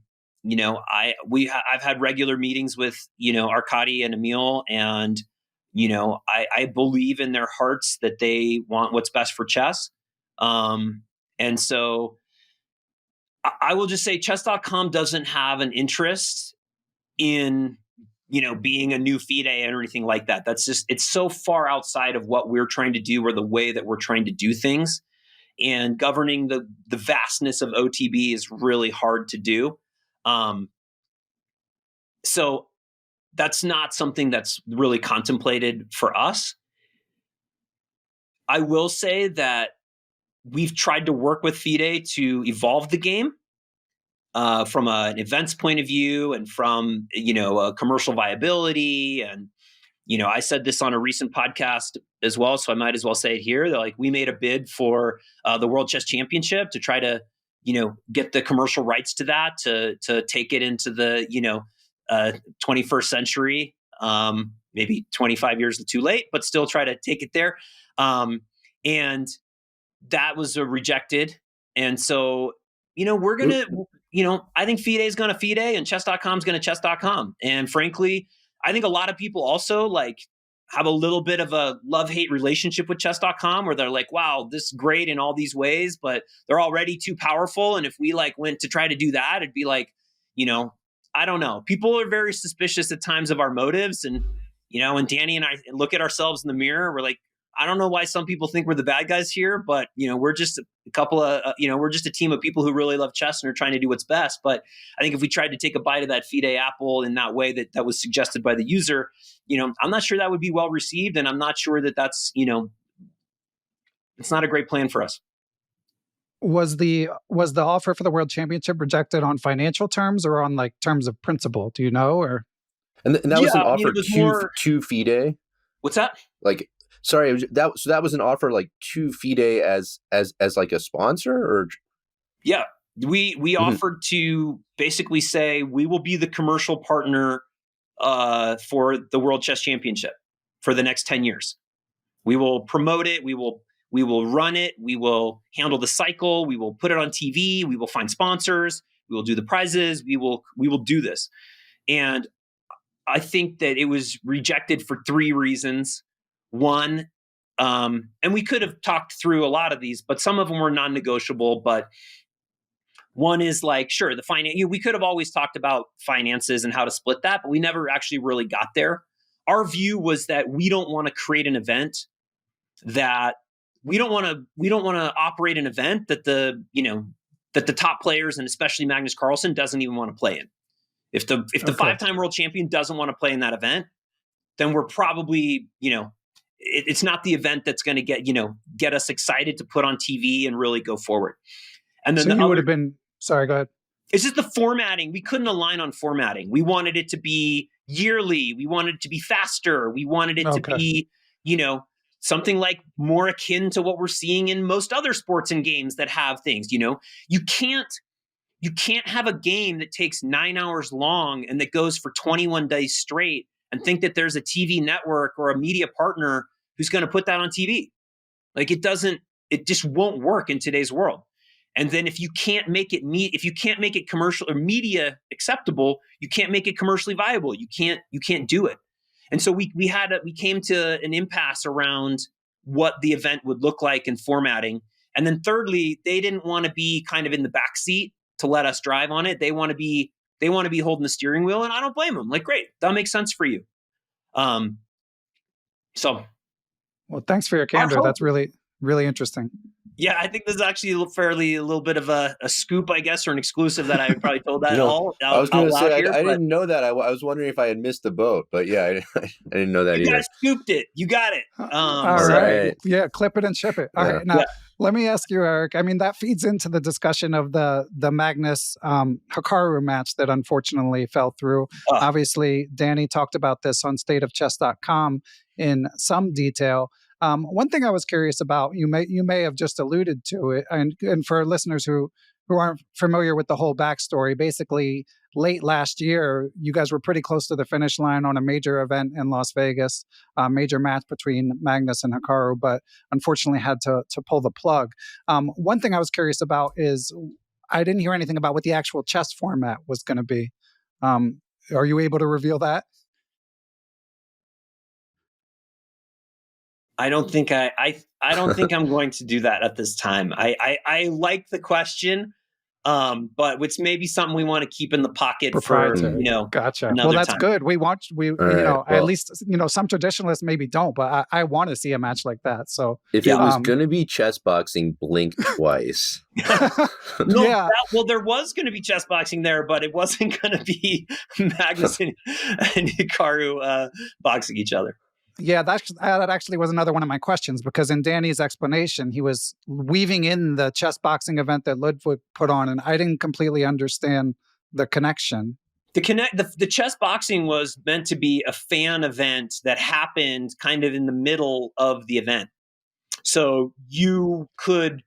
had regular meetings with, Arkady and Emil, and, I believe in their hearts that they want what's best for chess. And so I will just say chess.com doesn't have an interest in, being a new FIDE or anything like that. That's just, it's so far outside of what we're trying to do or the way that we're trying to do things. And governing the vastness of OTB is really hard to do. So that's not something that's really contemplated for us. I will say that we've tried to work with FIDE to evolve the game from an events point of view and from, a commercial viability. And, I said this on a recent podcast as well, so I might as well say it here. That like we made a bid for the World Chess Championship to try to, get the commercial rights to that, to take it into the, 21st century, maybe 25 years too late, but still try to take it there. And that was rejected. And so, we're going to, I think FIDE is going to FIDE and chess.com is going to chess.com. And frankly, I think a lot of people also have a little bit of a love-hate relationship with chess.com where they're like, wow, this is great in all these ways, but they're already too powerful. And if we went to try to do that, it'd be like, I don't know. People are very suspicious at times of our motives. And, when Danny and I look at ourselves in the mirror, we're like, I don't know why some people think we're the bad guys here, but we're just a couple of we're just a team of people who really love chess and are trying to do what's best. But I think if we tried to take a bite of that FIDE apple in that way that was suggested by the user, I'm not sure that would be well received, and I'm not sure that's it's not a great plan for us.
Was the offer for the World Championship rejected on financial terms or on like terms of principle? Do you know? Or
and that was an offer to FIDE.
What's that?
Like, sorry, that was an offer like to FIDE as like a sponsor, or
yeah, we offered to basically say we will be the commercial partner for the World Chess Championship for the next 10 years. We will promote it. We will run it. We will handle the cycle. We will put it on TV. We will find sponsors. We will do the prizes. We will do this. And I think that it was rejected for 3 reasons. One, and we could have talked through a lot of these, but some of them were non-negotiable. But one is like, sure, the finance. We could have always talked about finances and how to split that, but we never actually really got there. Our view was that we don't want to create an event that we don't want to operate an event that the top players and especially Magnus-Carlsen doesn't even want to play in. If the 5-time world champion doesn't want to play in that event, then we're probably, it's not the event that's going to get us excited to put on TV and really go forward. And then
you would have been, sorry, go ahead.
It's just the formatting. We couldn't align on formatting. We wanted it to be yearly. We wanted it to be faster. We wanted it to be, something like more akin to what we're seeing in most other sports and games that have things. You can't have a game that takes 9 hours long and that goes for 21 days straight and think that there's a TV network or a media partner who's going to put that on TV. Like it just won't work in today's world. And then if you can't make it commercial or media acceptable, you can't make it commercially viable. You can't do it. And so we came to an impasse around what the event would look like in formatting. And then thirdly, they didn't want to be kind of in the backseat to let us drive on it. They want to be holding the steering wheel, and I don't blame them. Like, great, that makes sense for you. Well,
thanks for your candor. That's really, really interesting.
Yeah, I think this is actually a little bit of a scoop, I guess, or an exclusive that I probably told that all.
I was going to say, I didn't know that. I was wondering if I had missed the boat, but yeah, I didn't know that either.
You guys scooped it. You got it.
All right. Yeah, clip it and ship it. All right. Now, let me ask you, Erik. I mean, that feeds into the discussion of the Magnus-Hikaru match that unfortunately fell through. Obviously, Danny talked about this on stateofchess.com in some detail. One thing I was curious about, you may have just alluded to it, and for listeners who aren't familiar with the whole backstory, basically late last year, you guys were pretty close to the finish line on a major event in Las Vegas, a major match between Magnus and Hikaru, but unfortunately had to pull the plug. One thing I was curious about is I didn't hear anything about what the actual chess format was going to be. Are you able to reveal that?
I don't think I don't think I'm going to do that at this time. I like the question, but it's maybe something we want to keep in the pocket for
Gotcha. Well, that's time. Good. At least some traditionalists maybe don't, but I want to see a match like that. So
if it was going to be chess boxing, blink twice.
There was going to be chess boxing there, but it wasn't going to be Magnus and Hikaru boxing each other.
Yeah, that actually was another one of my questions, because in Danny's explanation, he was weaving in the chess boxing event that Ludwig put on, and I didn't completely understand the connection.
The chess boxing was meant to be a fan event that happened kind of in the middle of the event. So you could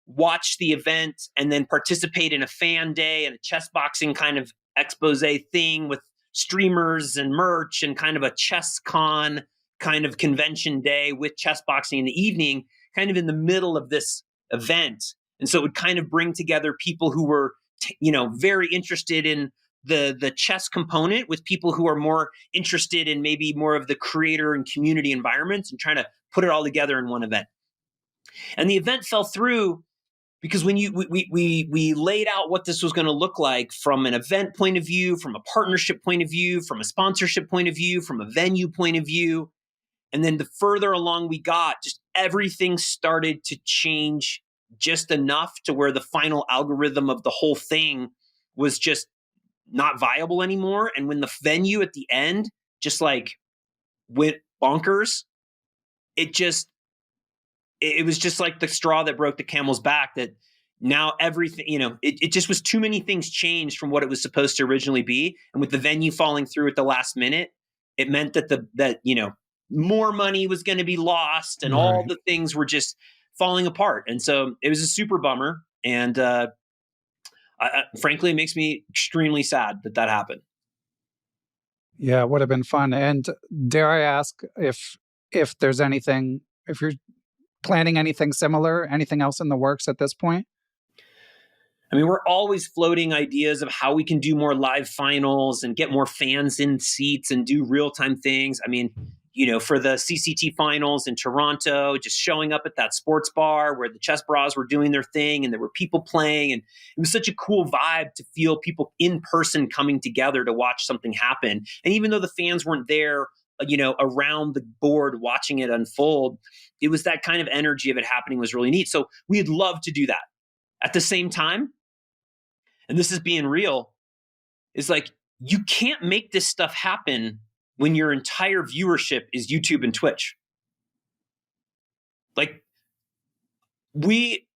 watch the event and then participate in a fan day and a chess boxing kind of expose thing with streamers and merch and kind of a chess con kind of convention day with chess boxing in the evening, kind of in the middle of this event. And so it would kind of bring together people who were, very interested in the chess component with people who are more interested in maybe more of the creator and community environments, and trying to put it all together in one event. And the event fell through because when we laid out what this was going to look like from an event point of view, from a partnership point of view, from a sponsorship point of view, from a venue point of view, And then the further along we got, just everything started to change just enough to where the final algorithm of the whole thing was just not viable anymore. And when the venue at the end just like went bonkers, it was just like the straw that broke the camel's back, that now everything, it just was too many things changed from what it was supposed to originally be. And with the venue falling through at the last minute, it meant that more money was going to be lost and all the things were just falling apart. And so it was a super bummer. And frankly, it makes me extremely sad that happened.
Yeah, it would have been fun. And dare I ask if there's anything, if you're planning anything similar, anything else in the works at this point?
I mean, we're always floating ideas of how we can do more live finals and get more fans in seats and do real-time things. I mean, for the CCT finals in Toronto, just showing up at that sports bar where the chess bras were doing their thing and there were people playing. And it was such a cool vibe to feel people in person coming together to watch something happen. And even though the fans weren't there, around the board watching it unfold, it was that kind of energy of it happening was really neat. So we'd love to do that. At the same time, and this is being real, is like, you can't make this stuff happen when your entire viewership is YouTube and Twitch. Like, we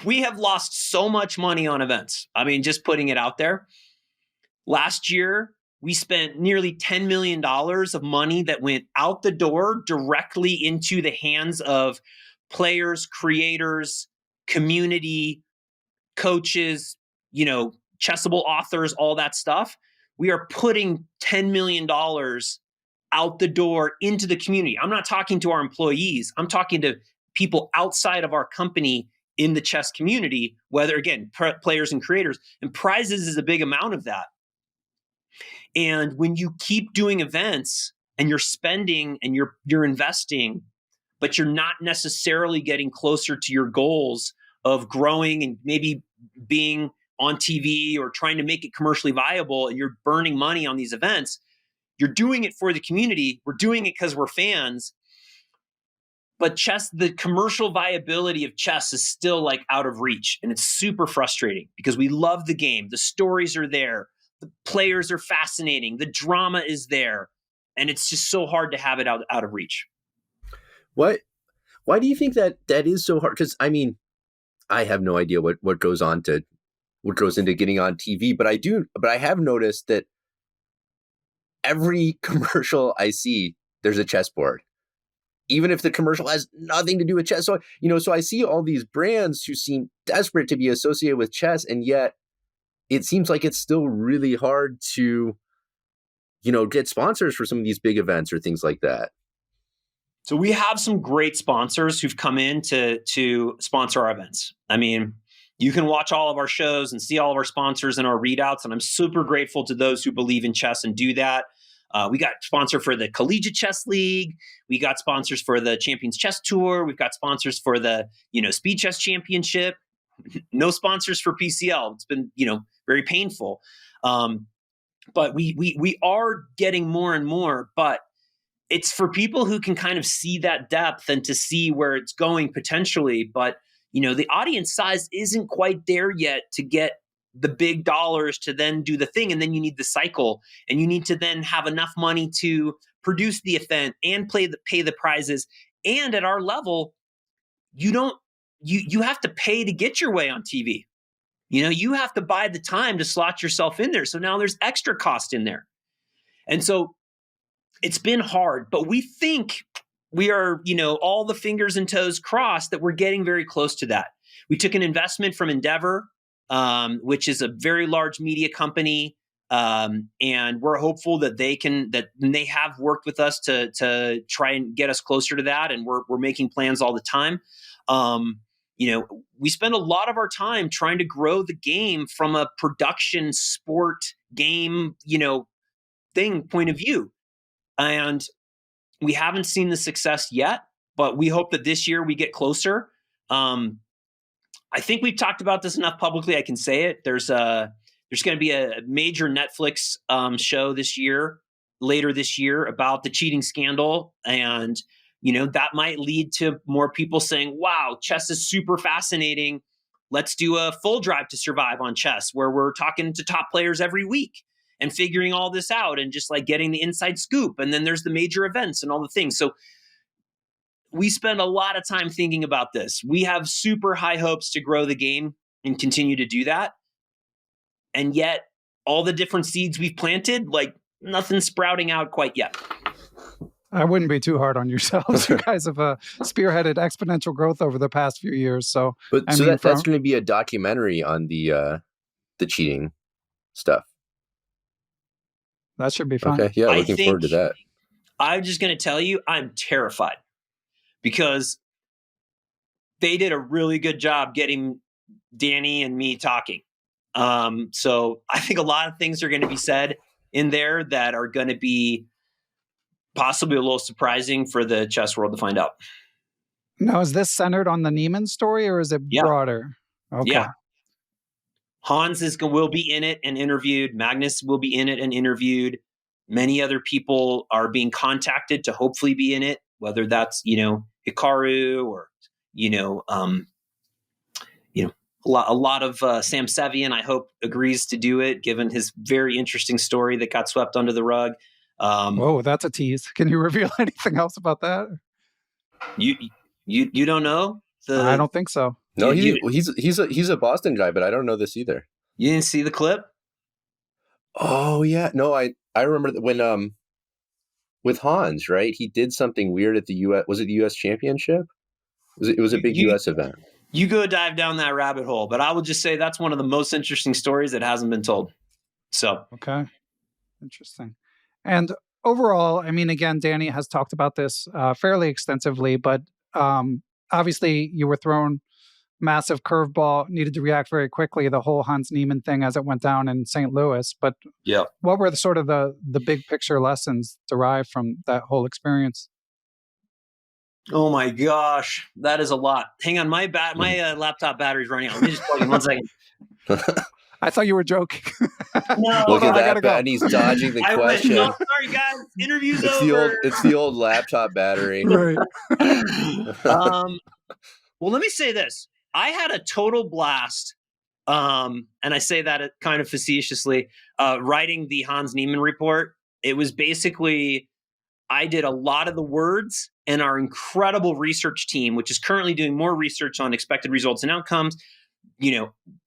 have lost so much money on events. I mean, just putting it out there. Last year, we spent nearly $10 million of money that went out the door directly into the hands of players, creators, community, coaches, Chessable authors, all that stuff. We are putting $10 million out the door into the community. I'm not talking to our employees. I'm talking to people outside of our company in the chess community, whether, again, players and creators. And prizes is a big amount of that. And when you keep doing events and you're spending and you're investing, but you're not necessarily getting closer to your goals of growing and maybe being on TV or trying to make it commercially viable, and you're burning money on these events, you're doing it for the community. We're doing it because we're fans. But chess, the commercial viability of chess is still like out of reach. And it's super frustrating because we love the game. The stories are there. The players are fascinating. The drama is there. And it's just so hard to have it out of reach.
Why do you think that is so hard? Because, I mean, I have no idea what goes into getting on TV, but I have noticed that every commercial I see, there's a chessboard, even if the commercial has nothing to do with chess. So, so I see all these brands who seem desperate to be associated with chess, and yet it seems like it's still really hard to, get sponsors for some of these big events or things like that.
So we have some great sponsors who've come in to sponsor our events. I mean, you can watch all of our shows and see all of our sponsors and our readouts, and I'm super grateful to those who believe in chess and do that. We got sponsor for the Collegiate Chess League. We got sponsors for the Champions Chess Tour. We've got sponsors for the, Speed Chess Championship. No sponsors for PCL. It's been, very painful. But we are getting more and more, but it's for people who can kind of see that depth and to see where it's going potentially. But, the audience size isn't quite there yet to get the big dollars to then do the thing. And then you need the cycle, and you need to then have enough money to produce the event and pay the prizes. And at our level, you have to pay to get your way on TV. You have to buy the time to slot yourself in there. So now there's extra cost in there. And so it's been hard, but we think we are, all the fingers and toes crossed that we're getting very close to that. We took an investment from Endeavor, which is a very large media company. And we're hopeful that they have worked with us to try and get us closer to that. And we're making plans all the time. We spend a lot of our time trying to grow the game from a production sport game, thing point of view. And we haven't seen the success yet, but we hope that this year we get closer. I think we've talked about this enough publicly. I can say it. There's going to be a major Netflix show this year later this year about the cheating scandal. And, that might lead to more people saying, wow, chess is super fascinating. Let's do a full Drive to Survive on chess where we're talking to top players every week and figuring all this out and just like getting the inside scoop. And then there's the major events and all the things. So we spend a lot of time thinking about this. We have super high hopes to grow the game and continue to do that. And yet all the different seeds we've planted, like nothing's sprouting out quite yet.
I wouldn't be too hard on yourselves. You guys have spearheaded exponential growth over the past few years. So,
that's going to be a documentary on the cheating stuff.
That should be fun.
Okay, yeah, looking forward to that.
I'm just going to tell you, I'm terrified because they did a really good job getting Danny and me talking. So I think a lot of things are going to be said in there that are going to be possibly a little surprising for the chess world to find out.
Now, is this centered on the Niemann story or is it broader? Okay.
Yeah. Hans will be in it and interviewed. Magnus will be in it and interviewed. Many other people are being contacted to hopefully be in it, whether that's, Hikaru or, a lot of Sam Sevian, I hope, agrees to do it, given his very interesting story that got swept under the rug.
Whoa, that's a tease. Can you reveal anything else about that?
You don't know?
I don't think so.
No, he's a Boston guy, but I don't know this either.
You didn't see the clip?
Oh yeah, no, I remember when with Hans, right? He did something weird at the US. Was it the US Championship? It was a big US event.
You go dive down that rabbit hole, but I will just say that's one of the most interesting stories that hasn't been told. So
okay, interesting. And overall, I mean, again, Danny has talked about this fairly extensively, but obviously you were thrown massive curveball, needed to react very quickly, the whole Hans Niemann thing as it went down in St. Louis. But what were the big picture lessons derived from that whole experience?
Oh my gosh, that is a lot. Hang on, my laptop battery's running out. Let me just plug in 1 second.
I thought you were joking.
No,
look at that, Ben. He's dodging the question.
No, sorry, guys. Interview's over.
It's the old laptop battery.
Right.
Well, let me say this. I had a total blast, and I say that kind of facetiously, writing the Hans Niemann report. It was basically, I did a lot of the words, and our incredible research team, which is currently doing more research on expected results and outcomes,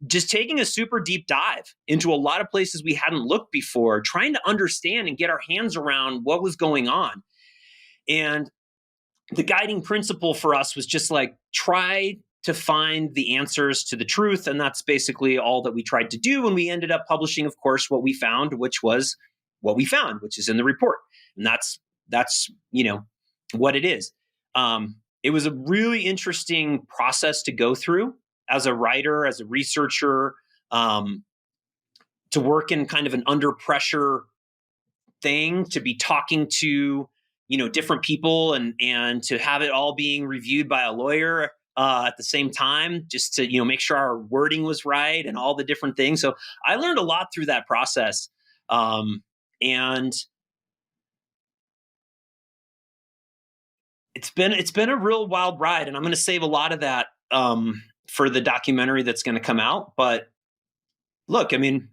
just taking a super deep dive into a lot of places we hadn't looked before, trying to understand and get our hands around what was going on. And the guiding principle for us was just like, try to find the answers to the truth. And that's basically all that we tried to do. And we ended up publishing, of course, what we found, which was what we found, which is in the report. And that's what it is. It was a really interesting process to go through as a writer, as a researcher, to work in kind of an under pressure thing, to be talking to, different people and to have it all being reviewed by a lawyer at the same time, just to, make sure our wording was right and all the different things. So I learned a lot through that process. And it's been a real wild ride, and I'm going to save a lot of that for the documentary that's going to come out. But look, I mean,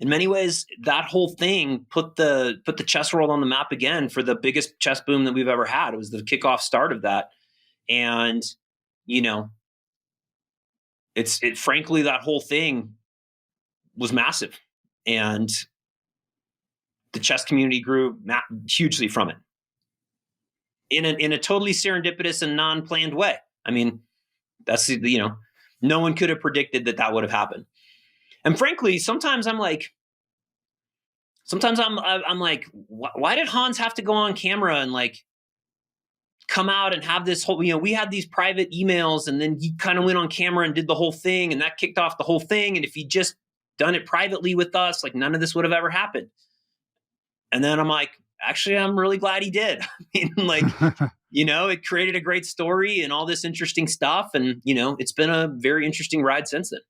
in many ways, that whole thing put the chess world on the map again for the biggest chess boom that we've ever had. It was the kickoff start of that. And, frankly, that whole thing was massive, and the chess community grew hugely from it in a totally serendipitous and non-planned way. I mean, that's, no one could have predicted that would have happened. And frankly, sometimes I'm like, why did Hans have to go on camera and like come out and have this whole, we had these private emails, and then he kind of went on camera and did the whole thing, and that kicked off the whole thing. And if he just done it privately with us, like none of this would have ever happened. And then I'm like, actually, I'm really glad he did. I mean, like, it created a great story and all this interesting stuff. And, it's been a very interesting ride since then.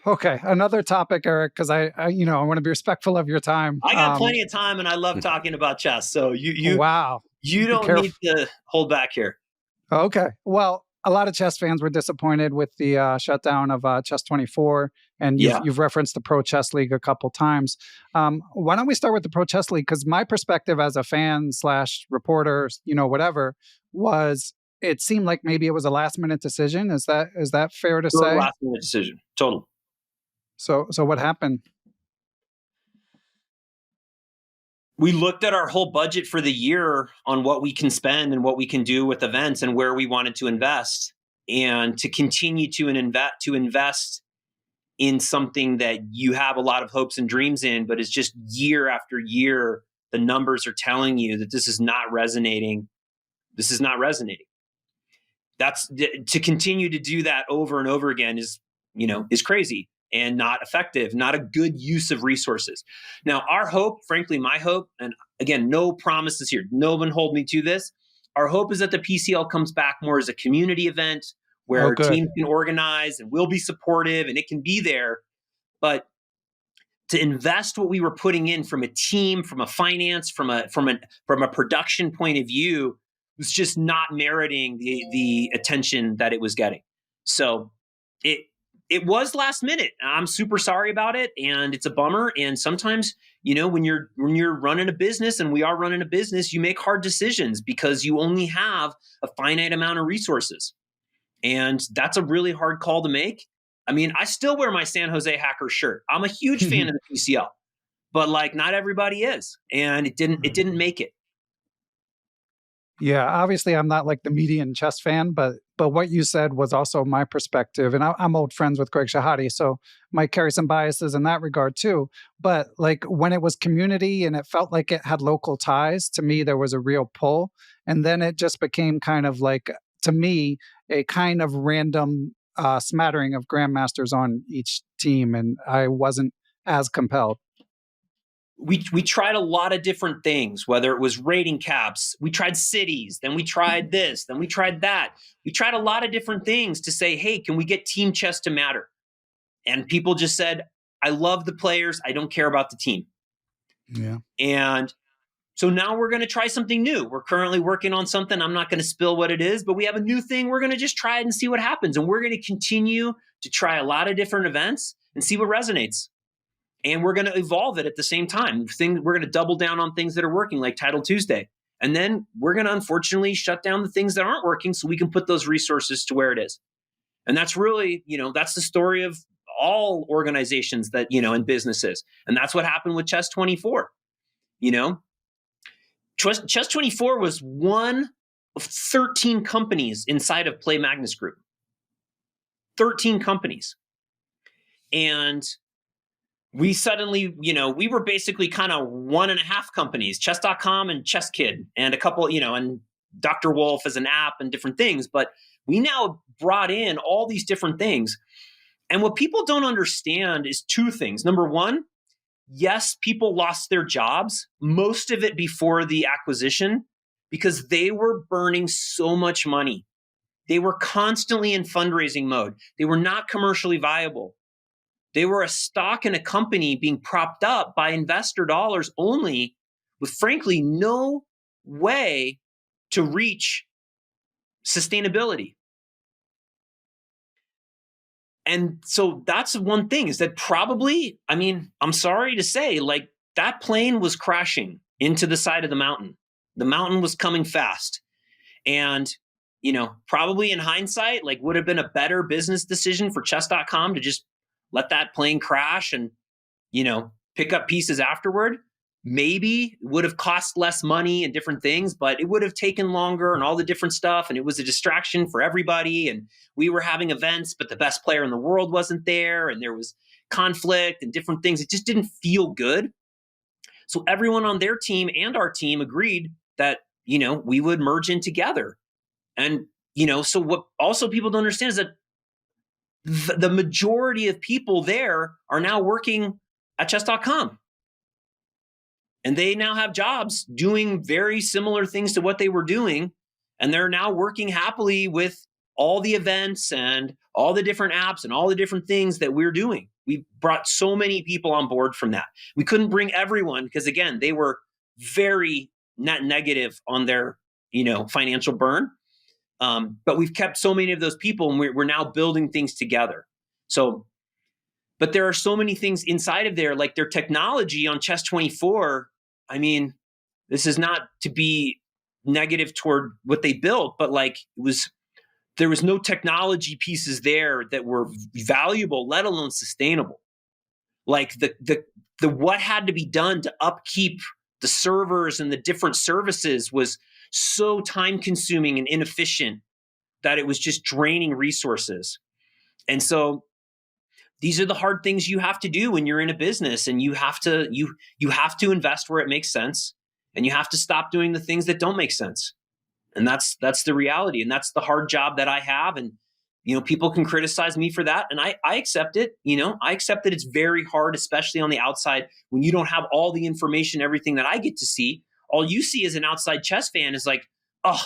Okay, another topic, Eric, because I want to be respectful of your time.
I got plenty of time, and I love talking about chess. So
Wow,
you
be
don't need
careful.
to hold back here.
Okay, well, a lot of chess fans were disappointed with the shutdown of Chess24, and
Yeah.
you've referenced the Pro Chess League a couple times. Why don't we start with the Pro Chess League? Because my perspective as a fan / reporter, whatever, was it seemed like maybe it was a last minute decision. Is that fair to
Total
say?
last minute decision. Total.
So what happened?
We looked at our whole budget for the year on what we can spend and what we can do with events and where we wanted to invest, and to continue to invest in something that you have a lot of hopes and dreams in, but it's just year after year, the numbers are telling you that this is not resonating. This is not resonating. That's to continue to do that over and over again is crazy and not effective, not a good use of resources. Now, our hope, frankly, my hope, and again, no promises here. No one hold me to this. Our hope is that the PCL comes back more as a community event where teams can organize and we'll be supportive and it can be there. But to invest what we were putting in from a team, from a finance, from a production point of view, was just not meriting the attention that it was getting. So it was last minute. I'm super sorry about it, and it's a bummer. And sometimes, when you're running a business, and we are running a business, you make hard decisions because you only have a finite amount of resources. And that's a really hard call to make. I mean, I still wear my San Jose Hackers shirt. I'm a huge fan of the PCL, but not everybody is, and it didn't make it.
Yeah, obviously I'm not like the median chess fan, but what you said was also my perspective. And I'm old friends with Greg Shahade, so might carry some biases in that regard too. But when it was community and it felt like it had local ties, to me, there was a real pull. And then it just became kind of to me, a kind of random smattering of grandmasters on each team. And I wasn't as compelled.
We tried a lot of different things, whether it was rating caps, we tried cities, then we tried this, then we tried that. We tried a lot of different things to say, hey, can we get team chess to matter? And people just said, I love the players, I don't care about the team.
Yeah.
And so now we're going to try something new. We're currently working on something. I'm not going to spill what it is, but we have a new thing. We're going to just try it and see what happens. And we're going to continue to try a lot of different events and see what resonates. And we're going to evolve it at the same time. We're going to double down on things that are working, like Title Tuesday. And then we're going to unfortunately shut down the things that aren't working so we can put those resources to where it is. And that's really, that's the story of all organizations that, and businesses. And that's what happened with Chess24. Chess24 was one of 13 companies inside of Play Magnus Group. 13 companies. And we suddenly, we were basically kind of 1.5 companies, chess.com and Chess Kid, and a couple, and Dr. Wolf as an app and different things. But we now brought in all these different things. And what people don't understand is two things. Number one, yes, people lost their jobs, most of it before the acquisition, because they were burning so much money. They were constantly in fundraising mode. They were not commercially viable. They were a stock in a company being propped up by investor dollars only, with frankly no way to reach sustainability. And so that's one thing, is that probably, I'm sorry to say, that plane was crashing into the side of the mountain. The mountain was coming fast. And, probably in hindsight, would have been a better business decision for chess.com to just let that plane crash and, pick up pieces afterward. Maybe it would have cost less money and different things, but it would have taken longer and all the different stuff. And it was a distraction for everybody. And we were having events, but the best player in the world wasn't there. And there was conflict and different things. It just didn't feel good. So everyone on their team and our team agreed that, we would merge in together. And, so what also people don't understand is that the majority of people there are now working at chess.com. And they now have jobs doing very similar things to what they were doing. And they're now working happily with all the events and all the different apps and all the different things that we're doing. We brought so many people on board from that. We couldn't bring everyone because, again, they were very net negative on their, financial burn. But we've kept so many of those people, and we're now building things together. So, but there are so many things inside of there, like their technology on Chess24. I mean, this is not to be negative toward what they built, but there was no technology pieces there that were valuable, let alone sustainable. Like the what had to be done to upkeep the servers and the different services was so time consuming and inefficient that it was just draining resources. And so these are the hard things you have to do when you're in a business, and you have to invest where it makes sense, and you have to stop doing the things that don't make sense. And that's the reality. And that's the hard job that I have. And, people can criticize me for that. And I accept it. I accept that it's very hard, especially on the outside, when you don't have all the information, everything that I get to see. All you see as an outside chess fan is like, oh,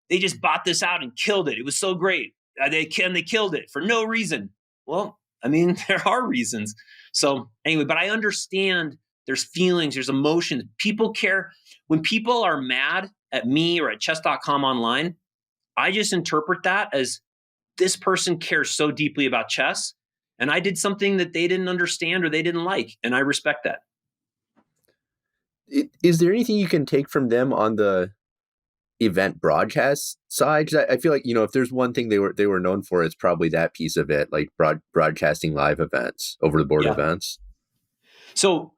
they just bought this out and killed it. It was so great. They killed it for no reason. Well, I mean, there are reasons. So anyway, but I understand there's feelings, there's emotions. People care. When people are mad at me or at chess.com online, I just interpret that as this person cares so deeply about chess, and I did something that they didn't understand or they didn't like, and I respect that.
Is there anything you can take from them on the event broadcast side? Because I feel like, if there's one thing they were known for, it's probably that piece of it, like broadcasting live events, over the board events.
So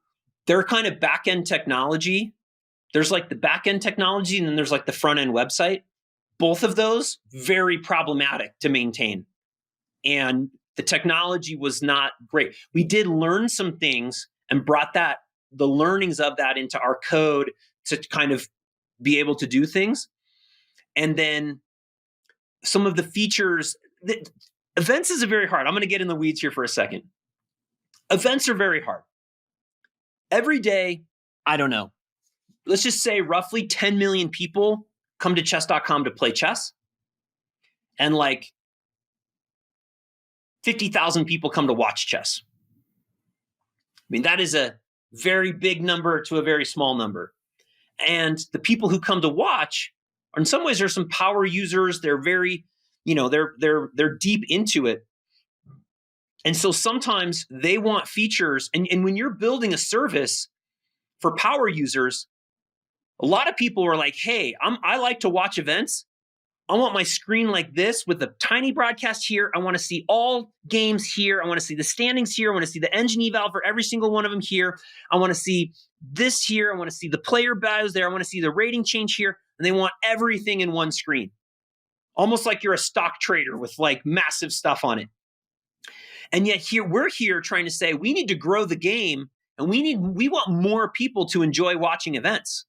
they're kind of back end technology. There's like the back end technology, and then there's like the front end website. Both of those very problematic to maintain, and the technology was not great. We did learn some things and brought the learnings of that into our code to kind of be able to do things. And then some of the features, events is very hard. I'm going to get in the weeds here for a second. Events are very hard. Every day, I don't know, let's just say roughly 10 million people come to chess.com to play chess. And 50,000 people come to watch chess. I mean, that is a very big number to a very small number. And the people who come to watch, in some ways, there's some power users. They're very, they're deep into it. And so sometimes they want features. And when you're building a service for power users, a lot of people are like, hey, I like to watch events. I want my screen like this with a tiny broadcast here. I want to see all games here. I want to see the standings here. I want to see the engine eval for every single one of them here. I want to see this here. I want to see the player bios there. I want to see the rating change here. And they want everything in one screen. Almost like you're a stock trader with massive stuff on it. And yet we're here trying to say we need to grow the game, and we want more people to enjoy watching events.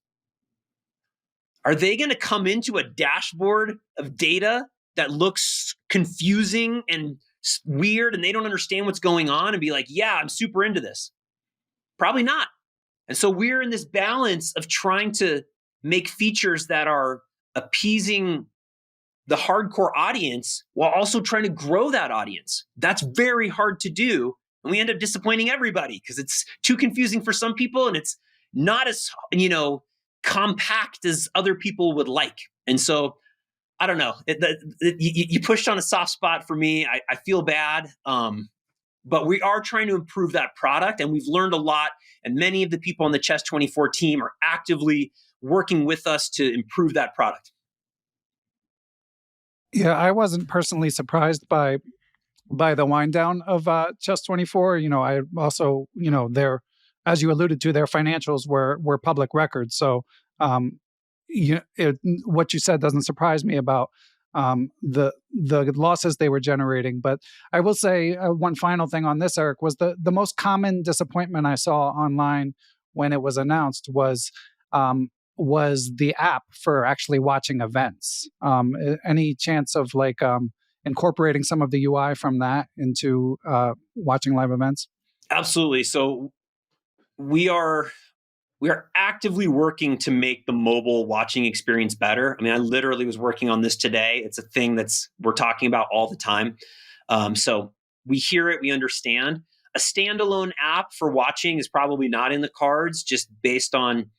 Are they going to come into a dashboard of data that looks confusing and weird, and they don't understand what's going on, and be like, yeah, I'm super into this? Probably not. And so we're in this balance of trying to make features that are appeasing the hardcore audience while also trying to grow that audience. That's very hard to do. And we end up disappointing everybody because it's too confusing for some people, and it's not as, compact as other people would like. And so, I don't know. You pushed on a soft spot for me. I feel bad. But we are trying to improve that product, and we've learned a lot. And many of the people on the Chess24 team are actively working with us to improve that product.
Yeah, I wasn't personally surprised by the wind down of Chess24. I also, their, as you alluded to, their financials were public records. So, what you said doesn't surprise me about the losses they were generating. But I will say one final thing on this, Erik, was the most common disappointment I saw online when it was announced was the app for actually watching events. Any chance of incorporating some of the UI from that into watching live events?
Absolutely. So we are we are actively working to make the mobile watching experience better. I mean, I literally was working on this today. It's a thing we're talking about all the time. So we hear it, we understand. A standalone app for watching is probably not in the cards, just based on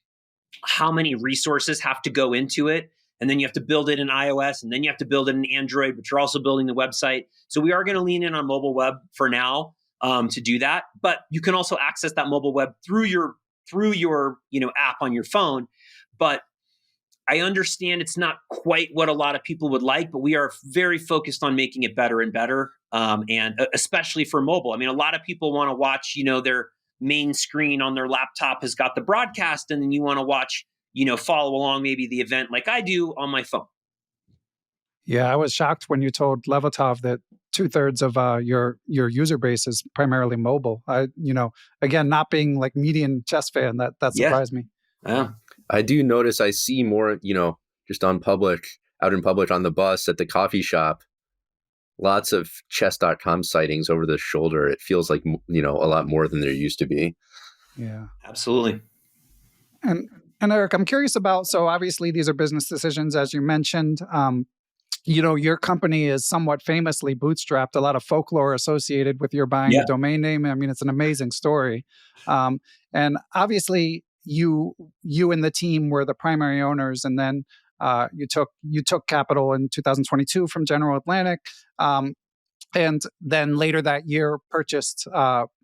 how many resources have to go into it. And then you have to build it in iOS, and then you have to build it in Android, but you're also building the website. So we are going to lean in on mobile web for now to do that. But you can also access that mobile web through your app on your phone. But I understand it's not quite what a lot of people would like, but we are very focused on making it better and better, and especially for mobile. I mean, a lot of people want to watch, their main screen on their laptop has got the broadcast, and then you want to watch, follow along maybe the event like I do on my phone.
Yeah, I was shocked when you told Levatov that 2/3 of your user base is primarily mobile. Again, not being like median chess fan, that surprised me.
Yeah.
I do notice I see more, just out in public on the bus, at the coffee shop, lots of chess.com sightings over the shoulder. It feels like, a lot more than there used to be.
Yeah,
absolutely.
And Erik, I'm curious about, so obviously these are business decisions, as you mentioned. Your company is somewhat famously bootstrapped, a lot of folklore associated with your buying the domain name. I mean, it's an amazing story. And obviously you and the team were the primary owners, and then you took capital in 2022 from General Atlantic, and then later that year purchased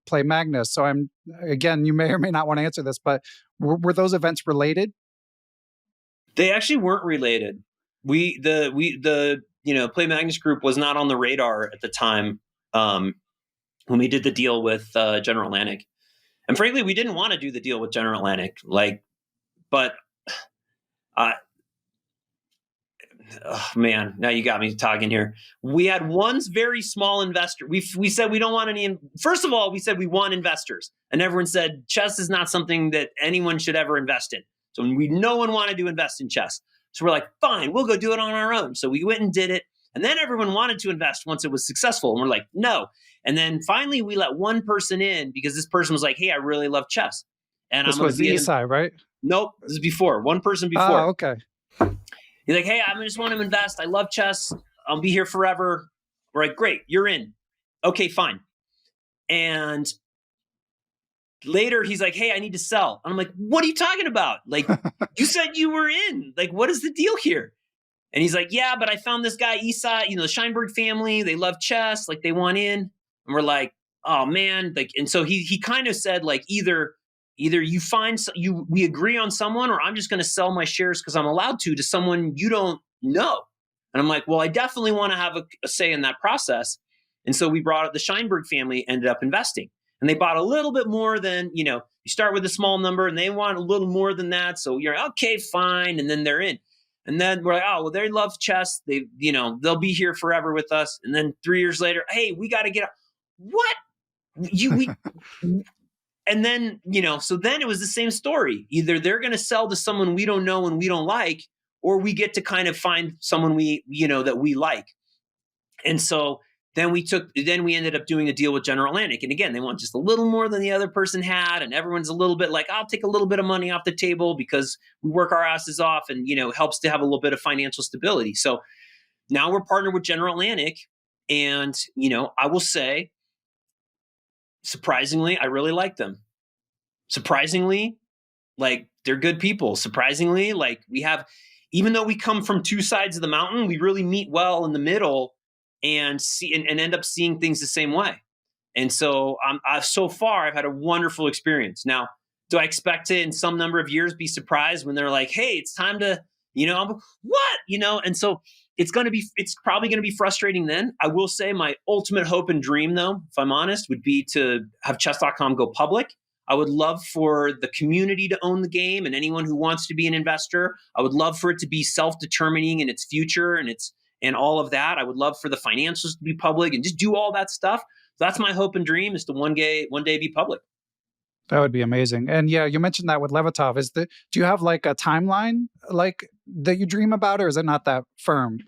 Play Magnus. So you may or may not want to answer this, but were those events related?
They actually weren't related. The Play Magnus Group was not on the radar at the time when we did the deal with General Atlantic. And frankly, we didn't want to do the deal with General Atlantic. But oh man, now you got me talking here. We had one very small investor. We said we don't want any. First of all, we said we want investors, and everyone said chess is not something that anyone should ever invest in. So no one wanted to invest in chess. So we're like, fine, we'll go do it on our own. So we went and did it. And then everyone wanted to invest once it was successful. And we're like, no. And then finally we let one person in because this person was like, hey, I really love chess. And
this was Isai, right?
Nope. This is before. One person before.
Oh, okay.
He's like, hey, I just want to invest. I love chess. I'll be here forever. We're like, great, you're in. Okay, fine. And later, he's like, hey, I need to sell. And I'm like, what are you talking about? Like, you said you were in. Like, what is the deal here? And he's like, yeah, but I found this guy, Isai, the Scheinberg family. They love chess. Like, they want in. And we're like, oh, man. Like, and so he kind of said, like, either we agree on someone, or I'm just going to sell my shares because I'm allowed to someone you don't know. And I'm like, well, I definitely want to have a say in that process. And so we brought the Scheinberg family, ended up investing. And they bought a little bit more than, you start with a small number and they want a little more than that. So you're okay, fine. And then they're in. And then we're like, oh, well, they love chess. They, they'll be here forever with us. And then 3 years later, hey, we got to get out. What? And then, so then it was the same story. Either they're going to sell to someone we don't know and we don't like, or we get to kind of find someone that we like. And so then we ended up doing a deal with General Atlantic. And again, they want just a little more than the other person had. And everyone's a little bit like, I'll take a little bit of money off the table because we work our asses off, and, helps to have a little bit of financial stability. So now we're partnered with General Atlantic. And, I will say, surprisingly, I really like them. Surprisingly, like, they're good people. Surprisingly, like, even though we come from two sides of the mountain, we really meet well in the middle and end up seeing things the same way. And so so far, I've had a wonderful experience. Now, do I expect to, in some number of years, be surprised when they're like, hey, it's time to, what? And so it's probably going to be frustrating then. I will say my ultimate hope and dream, though, if I'm honest, would be to have chess.com go public. I would love for the community to own the game, and anyone who wants to be an investor. I would love for it to be self-determining in its future and all of that. I would love for the financials to be public and just do all that stuff. That's my hope and dream, is to one day be public.
That would be amazing. And yeah, you mentioned that with Levatov. Do you have like a timeline like that you dream about, or is it not that firm?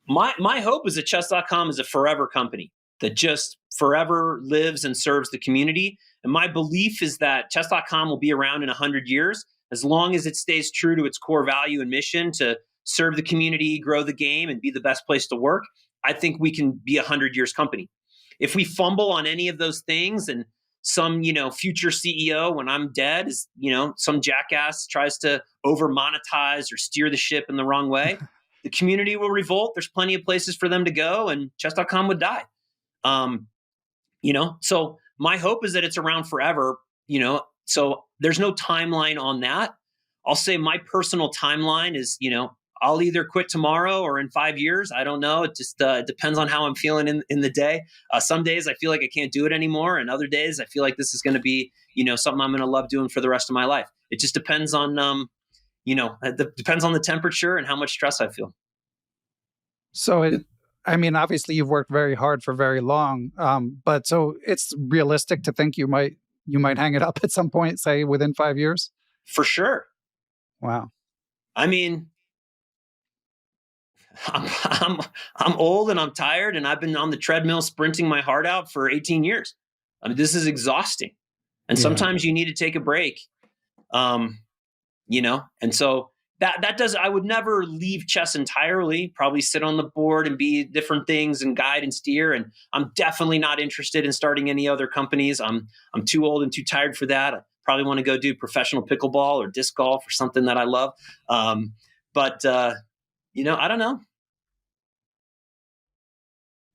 My hope is that chess.com is a forever company. that just forever lives and serves the community. And my belief is that chess.com will be around in 100 years as long as it stays true to its core value and mission to serve the community, grow the game, and be the best place to work. I think we can be a 100 years company. If we fumble on any of those things and some, future CEO when I'm dead is, some jackass tries to over monetize or steer the ship in the wrong way, the community will revolt. There's plenty of places for them to go, and chess.com would die. So my hope is that it's around forever, so there's no timeline on that. I'll say my personal timeline is, I'll either quit tomorrow or in 5 years. I don't know. It just depends on how I'm feeling in the day. Some days I feel like I can't do it anymore. And other days I feel like this is going to be, something I'm going to love doing for the rest of my life. It just depends on, it depends on the temperature and how much stress I feel.
So obviously you've worked very hard for very long, but so it's realistic to think you might hang it up at some point, say within 5 years?
For sure.
Wow.
I mean, I'm old and I'm tired, and I've been on the treadmill sprinting my heart out for 18 years. I mean, this is exhausting, and sometimes you need to take a break. And so that does. I would never leave chess entirely. Probably sit on the board and be different things and guide and steer. And I'm definitely not interested in starting any other companies. I'm too old and too tired for that. I probably want to go do professional pickleball or disc golf or something that I love. But I don't know.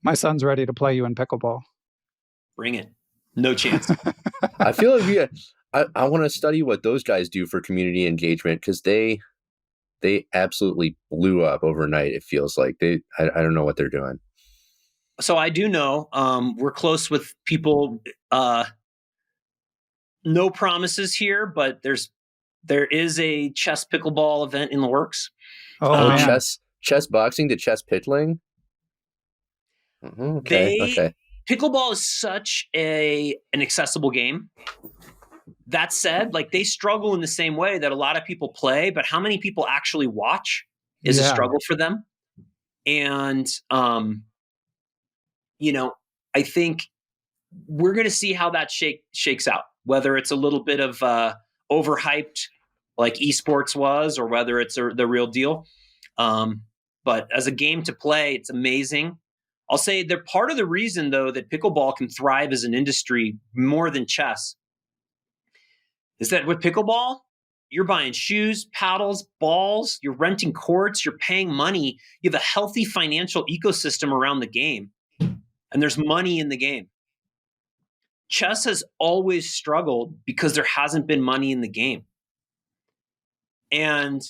My son's ready to play you in pickleball.
Bring it. No chance.
I feel like I want to study what those guys do for community engagement, because they absolutely blew up overnight. It feels like I don't know what they're doing.
So I do know we're close with people. No promises here, but there is a chess pickleball event in the works.
Oh,
chess boxing to chess pickling. Okay.
Pickleball is such an accessible game. That said, like, they struggle in the same way that a lot of people play, but how many people actually watch is a struggle for them. And, I think we're going to see how that shakes out, whether it's a little bit of overhyped like esports was, or whether it's the real deal. But as a game to play, it's amazing. I'll say they're part of the reason, though, that pickleball can thrive as an industry more than chess is that with pickleball, you're buying shoes, paddles, balls, you're renting courts, you're paying money. You have a healthy financial ecosystem around the game, and there's money in the game. Chess has always struggled because there hasn't been money in the game. And